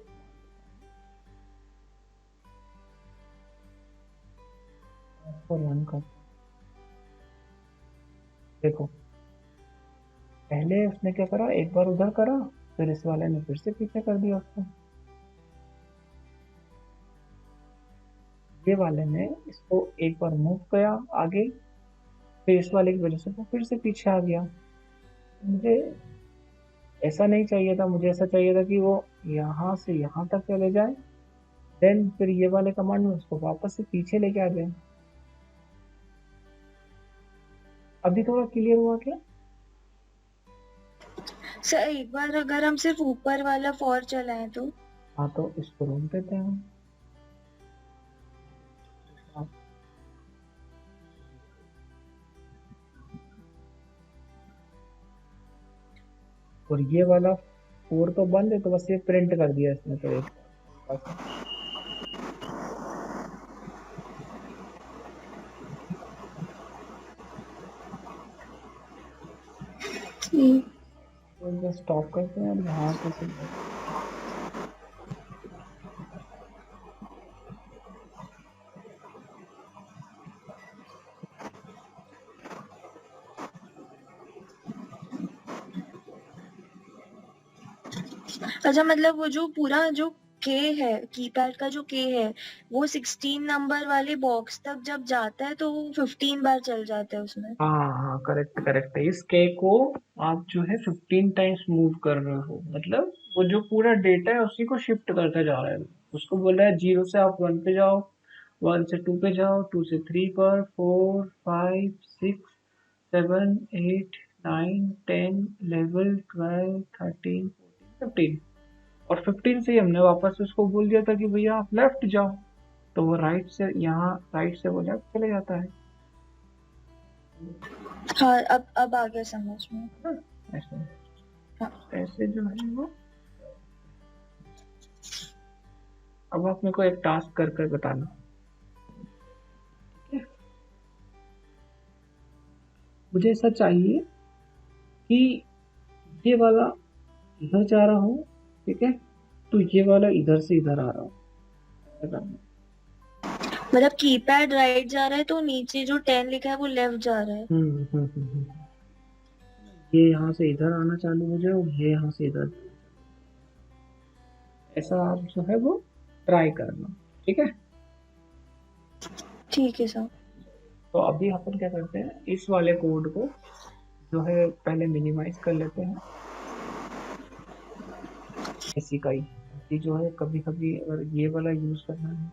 इसको रन करता हूँ। देखो पहले उसने क्या करा, एक बार उधर करा, फिर इस वाले ने फिर से पीछे कर दिया उसको। ये वाले ने इसको एक बार मूव किया आगे, फिर इस वाले की वजह से वो फिर से पीछे आ गया। मुझे ऐसा नहीं चाहिए था, मुझे ऐसा चाहिए था कि वो यहाँ से यहाँ तक चले जाए, देन फिर ये वाले कमांड में उसको वापस से पीछे लेके आ जाए। अभी थोड़ा क्लियर हुआ क्या? सर एक बार अगर हम सिर्फ ऊपर वाला फॉर चलाएं तो? हाँ तो इसको रोक देते हैं। हाँ, और ये वाला फोर तो बंद है, तो बस ये प्रिंट कर दिया इसने तो एक बस। ठीक। तो बस स्टॉप करते हैं और यहाँ पे से अच्छा मतलब वो जो पूरा जो के है, कीपैड का जो के है, वो 16 नंबर वाले बॉक्स तक जब जाता है तो वो 15 बार चल जाता है उसमें। हाँ हाँ करेक्ट करेक्ट है। इस के को आप जो है 15 टाइम्स मूव कर रहे हो, मतलब वो जो पूरा डेटा है उसी को शिफ्ट करते जा रहा है। उसको बोल रहा है जीरो से आप वन पे जाओ, वन से टू पे जाओ, टू से थ्री पर, four five six seven eight nine ten 11 12 13 14 15, और 15 से ही हमने वापस उसको बोल दिया था कि भैया आप लेफ्ट जाओ, तो वो राइट से, यहाँ राइट से वो लेफ्ट चले जाता है हाँ अब आ गया समझ में। ना। ऐसे हाँ। ऐसे जो है वो। अब आप मेरे को एक टास्क कर कर बताना, ठीक है? मुझे ऐसा चाहिए कि ये वाला इधर जा रहा हो, ठीक है, तो ये वाला इधर से इधर आ रहा हो, ऐसा करना है। मतलब कीपैड राइट जा रहा है तो नीचे जो 10 लिखा है वो लेफ्ट जा रहा है। ये यहाँ से इधर आना चालू हो जाए और ये यहाँ से इधर, ऐसा आप जो है वो ट्राई करना, ठीक है? ठीक है सर। तो अभी अपन क्या करते हैं, इस वाले कोड को जो है पहले मिनिमाइज कर लेते हैं। इसी का ही ये जो है, कभी कभी अगर ये वाला यूज करना है,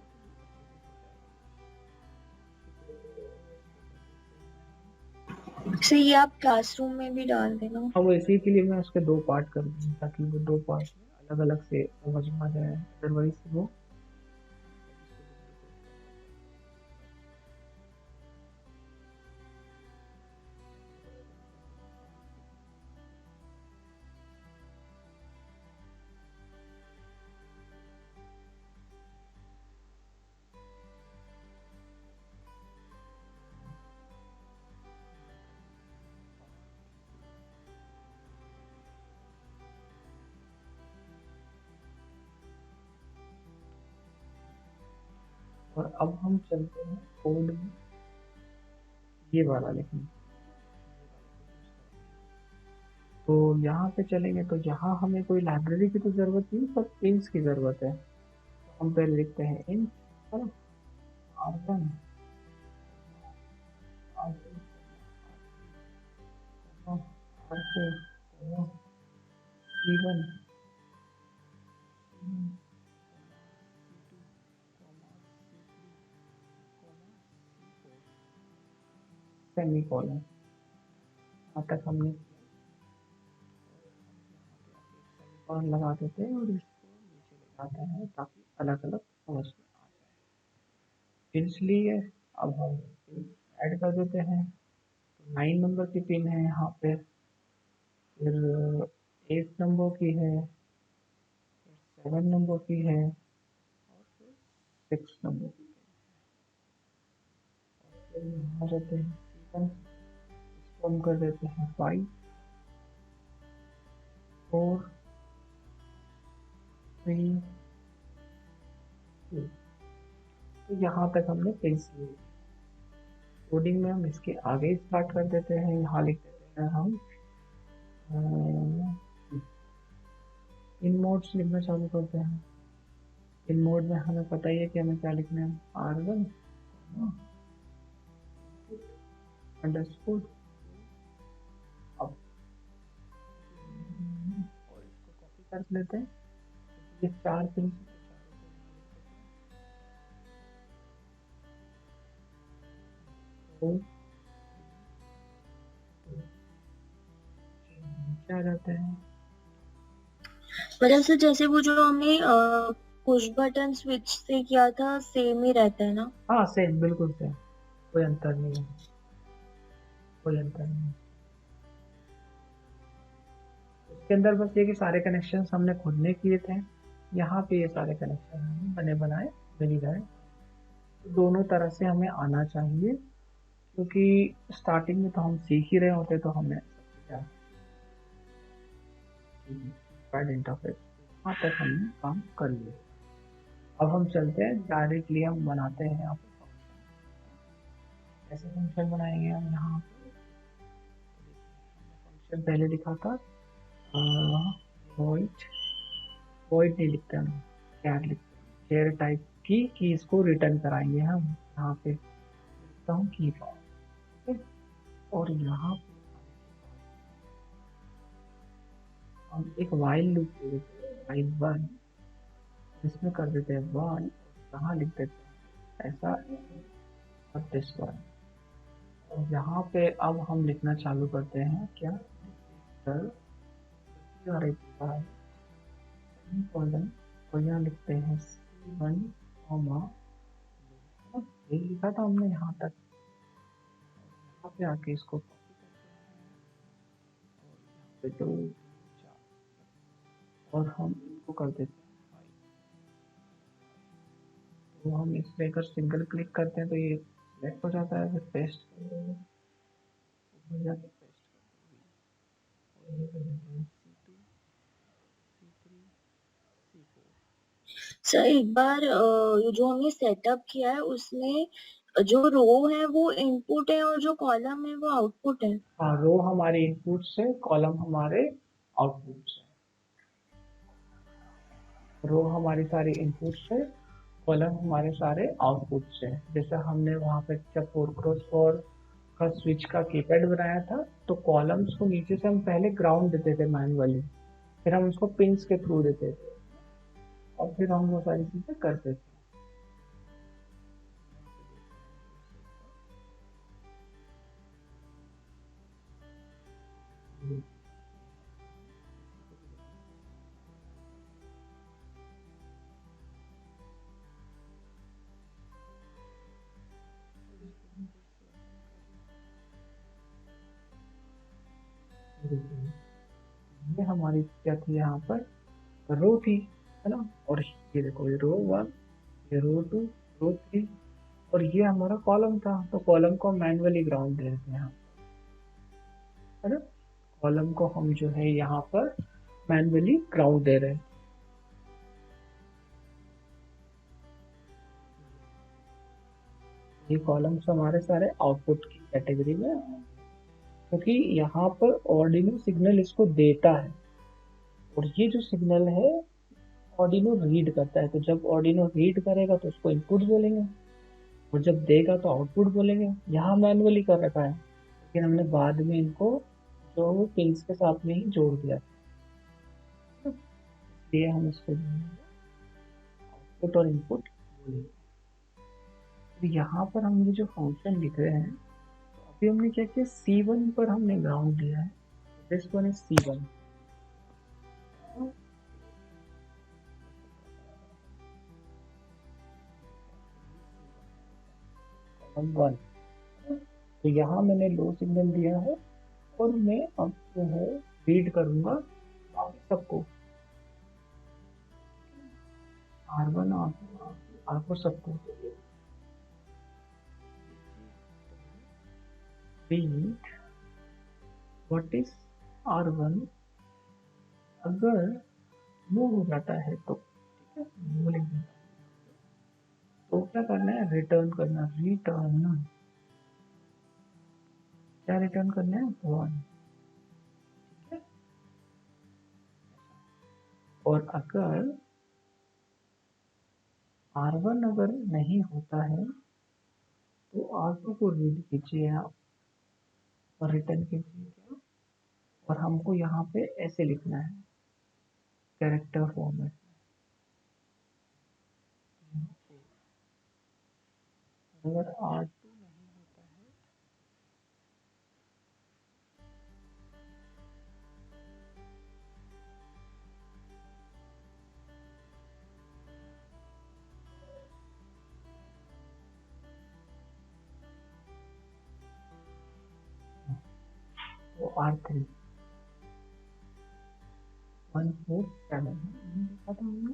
सर ये आप क्लासरूम में भी डाल देना। हाँ वो इसी के लिए मैं उसके दो पार्ट कर दूँ, ताकि वो दो पार्ट अलग अलग से समझ में आ जाए, अदरवाइज वो। और अब हम चलते हैं कोड में, ये वाला लिखने। तो यहाँ पे चलेंगे तो यहाँ हमें कोई लाइब्रेरी की तो जरूरत नहीं, पर इंस की जरूरत है। तो हम पहले लिखते हैं इंस आर1 R4 C1 सेमीकोलन। यहाँ तक हमने सेमीकोलन लगा देते हैं और इसको नीचे ले जाते हैं ताकि अलग अलग समझ में आ जाए। पिन्स लिए, अब हम ऐड कर देते हैं। तो 9 नंबर की पिन है यहाँ पे, फिर 8 नंबर की है, 7 नंबर की है, और फिर 6 नंबर की है। फिर यहाँ रहते हैं 7, इसको हम कर देते हैं 5, 4, 3, 2। तो यहाँ तक हमने पिन्स लिए। कोडिंग में हम इसके आगे ही स्टार्ट कर देते हैं। यहाँ लिख देते हैं हम इन मोड्स लिखना चालू करते हैं। इन मोड में हमें पता ही है कि हमें क्या लिखना है, R1 अंडरस्कोर अब, और इसको कॉपी कर लेते हैं। ये 4 पिन क्या जाते हैं। मतलब सर जैसे वो जो हमने पुश बटन स्विच से किया था सेम ही रहता है ना? हाँ सेम, बिल्कुल सेम, कोई अंतर नहीं है, कोई अंतर नहीं है। इसके अंदर बस ये कि सारे कनेक्शन हमने खुद ने किए थे। यहाँ पे ये सारे कनेक्शन हमने बने बनाए मिल गए। तो दोनों तरह से हमें आना चाहिए, क्योंकि स्टार्टिंग में तो हम सीख ही रहे होते, तो हमें इंटरफेस वहाँ तक हमने काम कर लिया। अब हम चलते हैं डायरेक्टली, हम बनाते हैं यहाँ पे फंक्शन। ऐसे फंक्शन बनाएंगे हम यहाँ पे। फंक्शन पहले लिखा था वॉइड, वॉइड नहीं लिखते हम, क्या लिखते हैं, चेयर टाइप की इसको रिटर्न कराएंगे हम। यहाँ पे लिखता हूँ की पावर, और यहाँ पे हम एक वाइल लूप ले लेते हैं, वाइल 1, इसमें कर देते हैं 1, यहाँ लिख देते हैं ऐसा, और दिस 1। और यहाँ पे अब हम लिखना चालू करते हैं क्या, कॉलम, और यहाँ लिखते हैं C1, यही लिखा था हमने यहाँ तक। यहाँ पे आके इसको कॉपी करते हैं, और यहाँ पे 2, 4, और हम इसको कर देते हैं 5। तो हम इस पे अगर सिंगल क्लिक करते हैं तो ये सिलेक्ट हो जाता है, फिर पेस्ट कर देंगे, ऊपर जाके पेस्ट कर देंगे, और ये कर देते हैं C2, C3, C4। सर एक बार जो हमने सेटअप किया है उसमें जो रो है वो इनपुट है और जो कॉलम है वो आउटपुट है। हाँ, रो हमारे इनपुट से, कॉलम हमारे आउटपुट से। रो हमारी सारी इनपुट से, कॉलम हमारे सारे आउटपुट से। जैसे हमने वहाँ पे जब 4x4 का स्विच का कीपैड बनाया था, तो कॉलम्स को नीचे से हम पहले ग्राउंड देते थे मैनुअली, फिर हम उसको पिंस के थ्रू देते थे, और फिर हम वो सारी चीजें करते थे। ये हमारी क्या थी, यहाँ पर रो थी, है ना। और ये देखो, ये रो 1, ये रो 2, रो 3, और ये हमारा कॉलम था, तो कॉलम को मैनुअली ग्राउंड दे देते हैं यहाँ, है ना। कॉलम को हम जो है यहाँ पर मैनुअली ग्राउंड दे रहे हैं। ये कॉलम्स हमारे सारे आउटपुट की कैटेगरी में, क्योंकि यहाँ पर ऑर्डिनो सिग्नल इसको देता है, और ये जो सिग्नल है ऑर्डिनो रीड करता है। तो जब ऑर्डिनो रीड करेगा तो उसको इनपुट बोलेंगे, और जब देगा तो आउटपुट बोलेंगे। यहाँ मैनुअली कर रखा है, लेकिन हमने बाद में इनको जो पिंस के साथ में ही जोड़ दिया, इसलिए हम इसको आउटपुट और इनपुट बोलेंगे। तो यहाँ पर हम ये जो फंक्शन लिख रहे हैं, तो अभी हमने क्या किया, C1 पर हमने ग्राउंड दिया है, दिस वन इज C1। 1। तो यहाँ मैंने लो सिग्नल दिया है और मैं अब जो है रीड करूंगा बाकी सबको, R1 R4 सबको। रीड व्हाट इज R1 अगर नो हो जाता है तो, ठीक है, नो लिख देना। तो क्या करना है, रिटर्न करना, रिटर्न क्या रिटर्न करना है, 1, ठीक है। और अगर R1 अगर नहीं होता है तो R2 को रीड कीजिए आप और रिटर्न कीजिए क्या, और हमको यहाँ पे ऐसे लिखना है कैरेक्टर फॉर्मेट में। अगर R2 नहीं होता है तो R3 147 लिखा था हमने।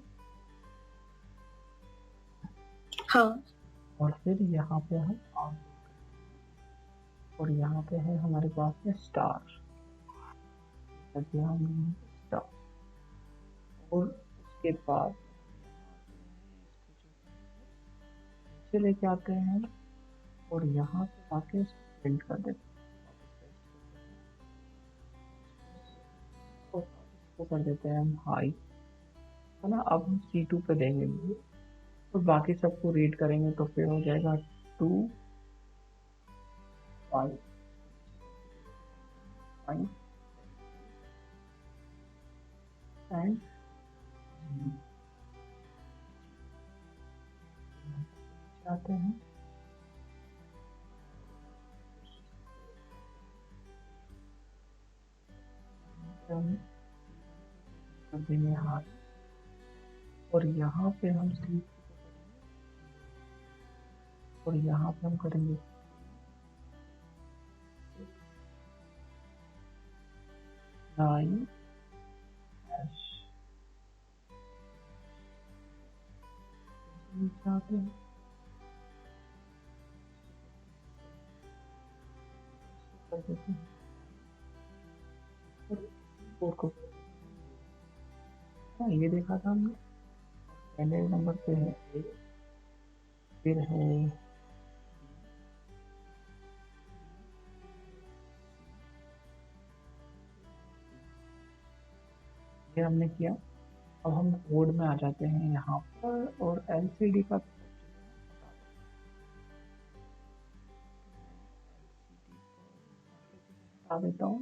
हाँ, और फिर यहाँ पे हम R2 और यहाँ पे है हमारे पास में स्टार, दिया हमने स्टार। और उसके बाद नीचे लेके आते हैं और यहाँ पे आके प्रिंट कर देते हैं, और इसको कर देते हैं हम हाई, है ना। अब हम C2 पे देंगे और बाकी सबको रीड करेंगे तो फिर हो जाएगा 2 5 5 एंड आते हैं हम कर देंगे हाई, और यहाँ पे हम C और यहाँ पे हम करेंगे 9 नीचे आते हैं कर देते हैं और को, हाँ ये देखा था हमने। पहले नंबर पे है A, फिर है ये हमने किया। अब हम कोड में आ जाते हैं यहाँ पर और LCD का बता देता हूँ,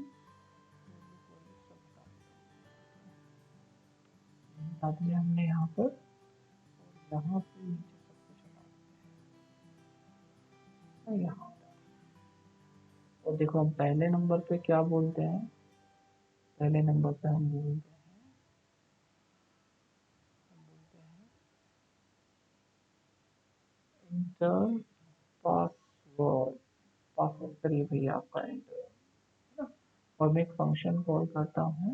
बता दिया हमने यहाँ पर, और यहाँ पे नीचे सब कुछ हटा देते हैं यहाँ। और देखो हम पहले नंबर पे क्या बोलते हैं, पहले नंबर पे हम बोलते हैं इंटर पासवर्ड, पासवर्ड करिए भैया आपका इंटर, और मैं एक फंक्शन कॉल करता हूँ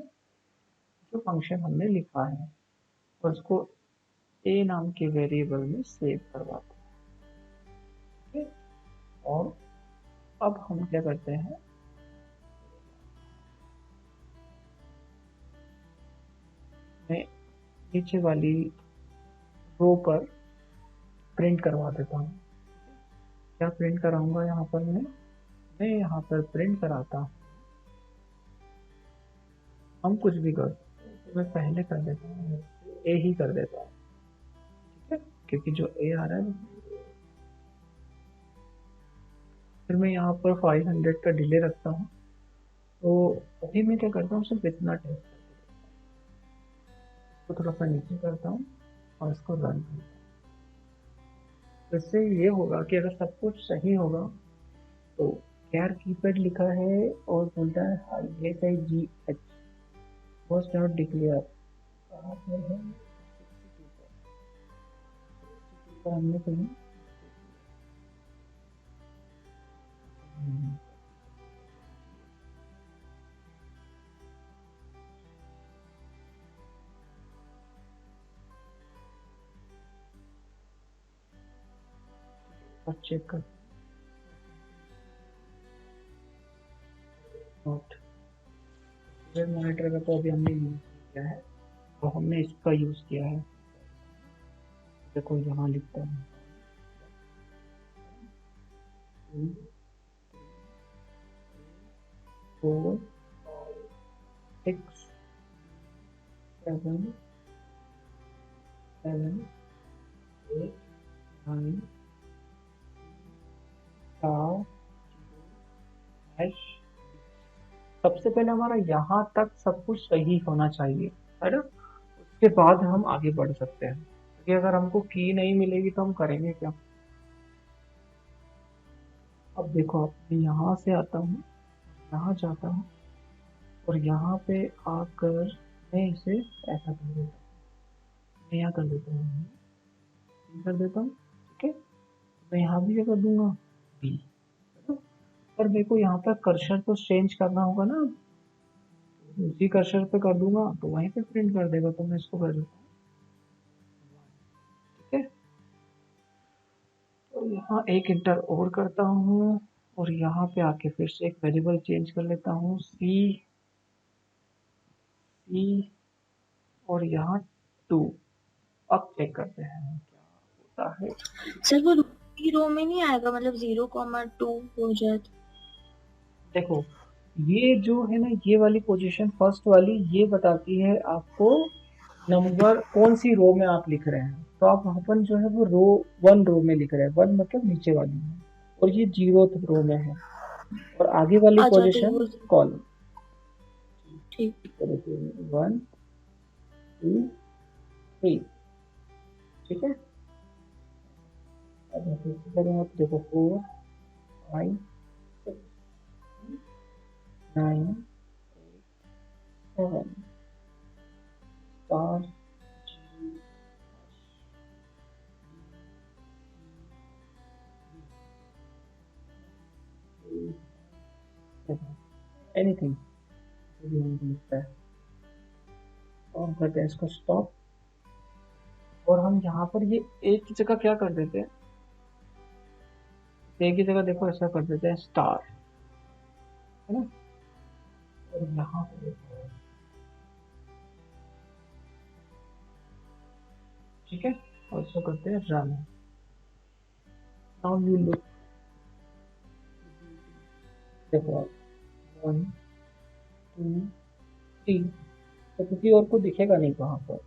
जो फंक्शन हमने लिखा है और उसको ए नाम के वेरिएबल में सेव करवाते हैं, ठीक है। और अब हम क्या करते हैं, मैं नीचे वाली रो पर प्रिंट करवा देता हूँ। क्या प्रिंट कराऊंगा यहाँ पर मैं यहाँ पर प्रिंट कराता हूँ, हम कुछ भी कर, तो मैं पहले कर देता हूँ ए ही कर देता हूँ, ठीक है, क्योंकि जो ए आ रहा है। फिर मैं यहाँ पर 500 का डिले रखता हूँ, तो अभी मैं क्या करता हूँ, सिर्फ इतना टेस्ट करके देखता हूँ, इसको थोड़ा सा नीचे करता हूँ और इसको रन करता हूँ। तो इससे ये होगा कि अगर सब कुछ सही होगा तो कैर कीपैड लिखा है और बोलता है high SIGH was not declare, कहाँ पर है 62 पर हमने कहीं, और चेक कर नोट। मॉनिटर का तो अभी हमने यूज किया है, तो हमने इसका यूज किया है। देखो यहाँ लिखता है 2 4 6 7 7 8 9 4 हैश। सबसे पहले हमारा यहाँ तक सब कुछ सही होना चाहिए, है ना। उसके बाद हम आगे बढ़ सकते हैं, क्योंकि अगर हमको की नहीं मिलेगी तो हम करेंगे क्या। अब देखो, अब मैं यहाँ से आता हूँ, यहाँ जाता हूँ, और यहाँ पे आकर मैं इसे ऐसा कर देता हूँ, मैं यहाँ कर देता हूँ, कर देता हूँ, ठीक है। मैं यहाँ भी क्या कर दूंगा, बी। पर मेरे को यहाँ पर कर्सर तो चेंज करना होगा ना, उसी कर्सर पे कर दूंगा तो वहीं पे प्रिंट कर देगा, तो मैं इसको कर देता हूँ, ठीक है। तो यहाँ एक इंटर और करता हूँ, और यहाँ पे आके फिर से एक वेरिएबल चेंज कर लेता हूँ, सी सी, और यहाँ 2। अब चेक करते हैं क्या होता है। सर वो दूसरी रो में नहीं आएगा, मतलब 0,2 हो जाए तो? देखो, ये जो है ना, ये वाली पोजीशन फर्स्ट वाली, ये बताती है आपको नंबर कौन सी रो में आप लिख रहे हैं। तो आप अपन जो है वो रो 1 रो में लिख रहे हैं, 1 मतलब नीचे वाली में, और ये 0th रो में है, और आगे वाली अच्छा, तो पोजीशन वो कॉलम। ठीक। 1 2 3, ठीक है। अब मैं फिर से करूँगा तो देखो 4 5 6 9 7 स्टार एनीथिंग जो भी हमको लगता है, और हम करते हैं इसको स्टॉप। और हम यहाँ पर ये एक की जगह क्या कर देते हैं, एक की जगह देखो ऐसा कर देते हैं स्टार, है ना। और यहाँ पे देखो, ठीक है, और इसको करते हैं रन। नाउ यू लुक, देखो 1 2 3, तो किसी और को दिखेगा नहीं वहां पर,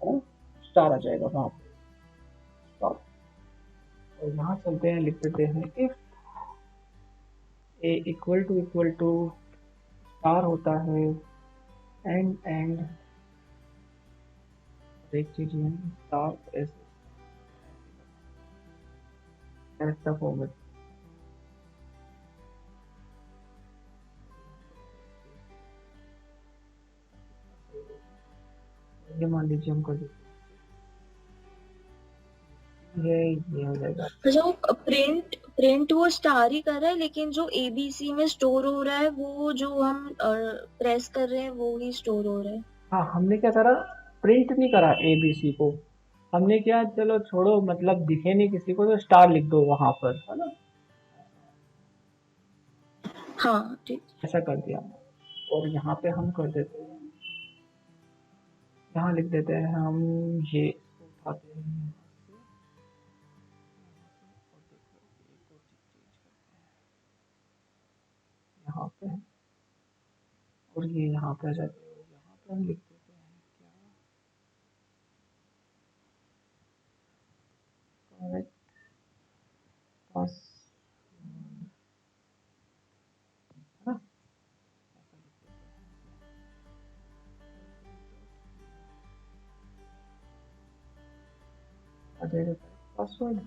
है ना, स्टार आ जाएगा वहां पर, स्टार। और यहाँ चलते हैं, लिख देते हैं if A equal to star होता है, एंड एक चीज है स्टार एस कैरेक्टर फॉर्मेट। ये मान लीजिए हम कर देते हैं, ये हो जाएगा। अच्छा, वो प्रिंट प्रिंट वो स्टार ही कर रहा है, लेकिन जो एबीसी में स्टोर हो रहा है वो जो हम प्रेस कर रहे हैं वो ही स्टोर हो रहा है। हाँ, हमने क्या करा, प्रिंट नहीं करा एबीसी को, हमने क्या, चलो छोड़ो, मतलब दिखे नहीं किसी को तो स्टार लिख दो वहां पर, है ना, हाँ ठीक। ऐसा कर दिया। और यहाँ पे हम कर देते हैं, यहाँ लिख देते हैं हम, ये उठाते हैं यहाँ पे, और ये यहाँ पे आ जाते हैं, यहाँ पे हम लिख देते हैं क्या, पास, है ना, आ जाएगा पासवर्ड,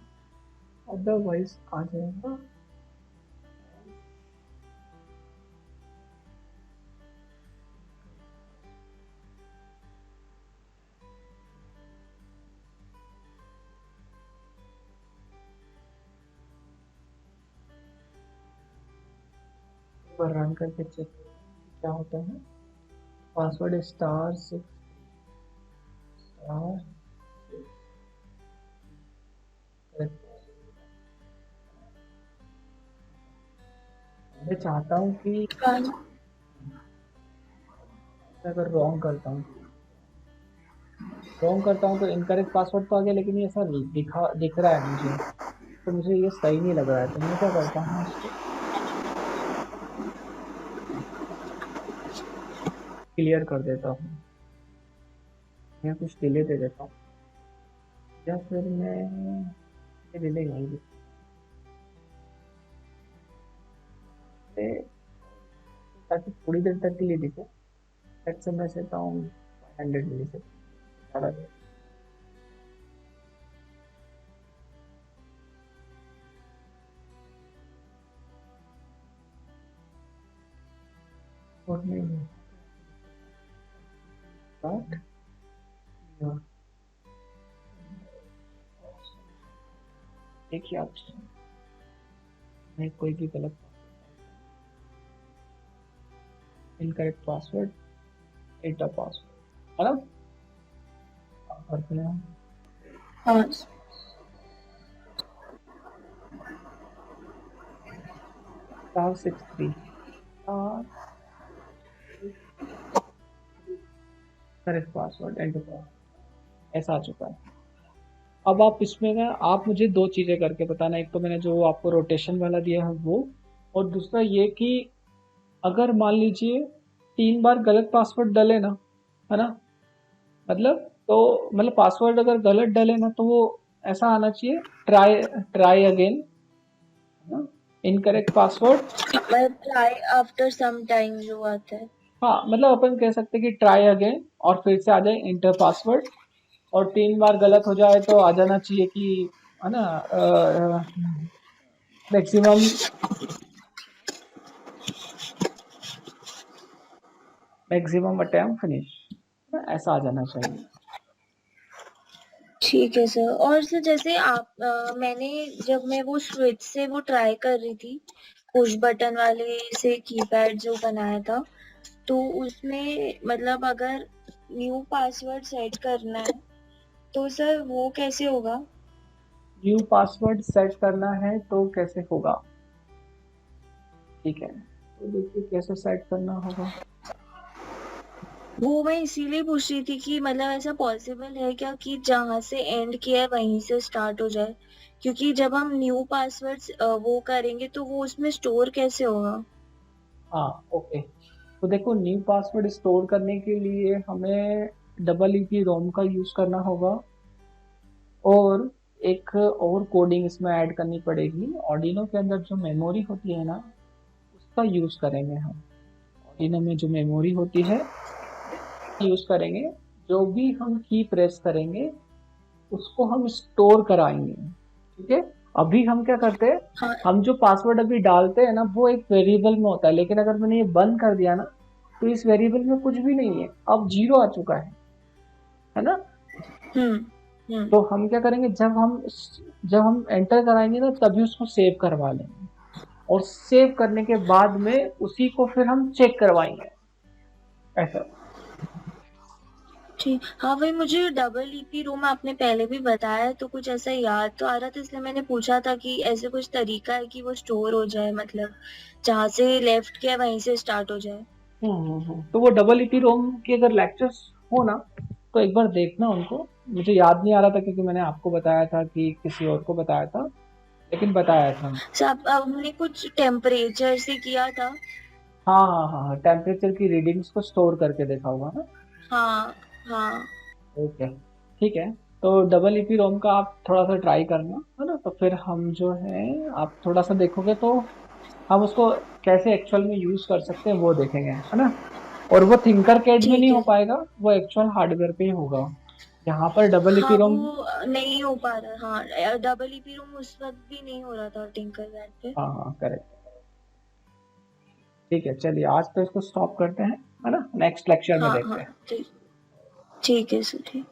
अदरवाइज आ जाएगा पर। रन करके चेक क्या होता है, पासवर्ड स्टार 6 स्टार 6, चाहता हूँ कि हाँ अगर रॉन्ग करता हूँ तो इनकरेक्ट पासवर्ड तो आ गया, लेकिन ये ऐसा दिख रहा है मुझे, तो मुझे ये सही नहीं लग रहा है। तो मैं क्या करता हूँ, इसको क्लियर कर देता हूँ या कुछ डिले दे देता हूँ, या फिर मैं ये डिले नहीं देते ताकि थोड़ी देर तक के लिए दिखे। लेट्स से मैं सेता हूँ 100 मिली सेकेंड। और नहीं स्टार्ट, देखिए आप, मैं कोई भी गलत इनकरेक्ट पासवर्ड, एटा पासवर्ड है ना, आप करते हैं हाँ 463 करेक्ट पासवर्ड, एंटर पासवर्ड, ऐसा आ चुका है। अब आप इसमें ना, आप मुझे दो चीजें करके बताना। एक तो मैंने जो आपको रोटेशन वाला दिया है वो, और दूसरा ये कि अगर मान लीजिए 3 बार गलत पासवर्ड डले ना, है ना, मतलब तो मतलब पासवर्ड अगर गलत डले ना तो वो ऐसा आना चाहिए, try try again, incorrect password. मतलब ट्राई आफ्टर सम टाइम जो आता है। हाँ, मतलब अपन कह सकते हैं कि ट्राई अगेन और फिर से आ जाए इंटर पासवर्ड, और 3 बार गलत हो जाए तो आ जाना चाहिए कि, है ना, मैक्सिमम अटेम्प्ट फिनिश, ऐसा आ जाना चाहिए। ठीक है सर। और सर जैसे मैंने जब मैं वो स्विच से वो ट्राई कर रही थी, पुश बटन वाले से कीपैड जो बनाया था, तो उसमें मतलब अगर न्यू पासवर्ड सेट करना है तो सर वो कैसे होगा? न्यू पासवर्ड सेट करना है तो कैसे होगा, ठीक है, तो देखिए कैसे सेट करना होगा। वो मैं इसीलिए पूछ रही थी कि मतलब ऐसा पॉसिबल है क्या कि जहाँ से एंड किया है वहीं से स्टार्ट हो जाए, क्योंकि जब हम न्यू पासवर्ड वो करेंगे तो वो उसमें स्टोर कैसे होगा? हाँ ओके, तो देखो न्यू पासवर्ड स्टोर करने के लिए हमें डबल ई रोम का यूज़ करना होगा, और एक और कोडिंग इसमें ऐड करनी पड़ेगी। ऑर्डिनो के अंदर जो मेमोरी होती है ना, उसका यूज़ करेंगे हम। ऑर्डिनो में जो मेमोरी होती है यूज़ करेंगे, जो भी हम की प्रेस करेंगे उसको हम स्टोर कराएंगे, ठीक है। अभी हम क्या करते हैं, हाँ। हम जो पासवर्ड अभी डालते हैं ना वो एक वेरिएबल में होता है, लेकिन अगर मैंने ये बंद कर दिया ना तो इस वेरिएबल में कुछ भी नहीं है, अब जीरो आ चुका है ना। हम्म। तो हम क्या करेंगे, जब हम एंटर कराएंगे ना तभी उसको सेव करवा लेंगे, और सेव करने के बाद में उसी को फिर हम चेक करवाएंगे, ऐसा। ठीक। हाँ वही मुझे डबल ईपी रोम आपने पहले भी बताया, तो कुछ ऐसा याद तो आ रहा था, इसलिए मैंने पूछा था कि ऐसे कुछ तरीका है कि वो स्टोर हो जाए, मतलब जहाँ से लेफ्ट किया वहीं से स्टार्ट हो जाए। तो वो डबल ईपी रोम के अगर लेक्चर्स हो ना तो एक बार देखना उनको। मुझे याद नहीं आ रहा था क्योंकि मैंने आपको बताया था कि किसी और को बताया था, लेकिन बताया था। सब हमने कुछ टेम्परेचर से किया था। हाँ हाँ हाँ हाँ, टेम्परेचर की रीडिंग्स को स्टोर करके देखा होगा ना। हाँ हाँ। ओके, ठीक है। तो डबल ईपी रोम का आप थोड़ा सा ट्राई करना, है ना, तो फिर हम जो है, आप थोड़ा सा देखोगे तो हम उसको कैसे एक्चुअल में यूज कर सकते हैं वो देखेंगे, है ना। और वो थिंकर कैड में नहीं ठीक हो है। पाएगा, वो एक्चुअल हार्डवेयर पे ही होगा, यहाँ पर डबल ईपी हाँ रोम। वो नहीं हो पा रहा। हाँ डबल ईपी रूम उस वक्त भी नहीं हो रहा था टिंकर बैट पे। हाँ हाँ करेक्ट, ठीक है, चलिए आज तो इसको स्टॉप करते हैं, है ना, नेक्स्ट लेक्चर में हाँ देखते हाँ हैं। ठीक। ठीक है सर ठीक।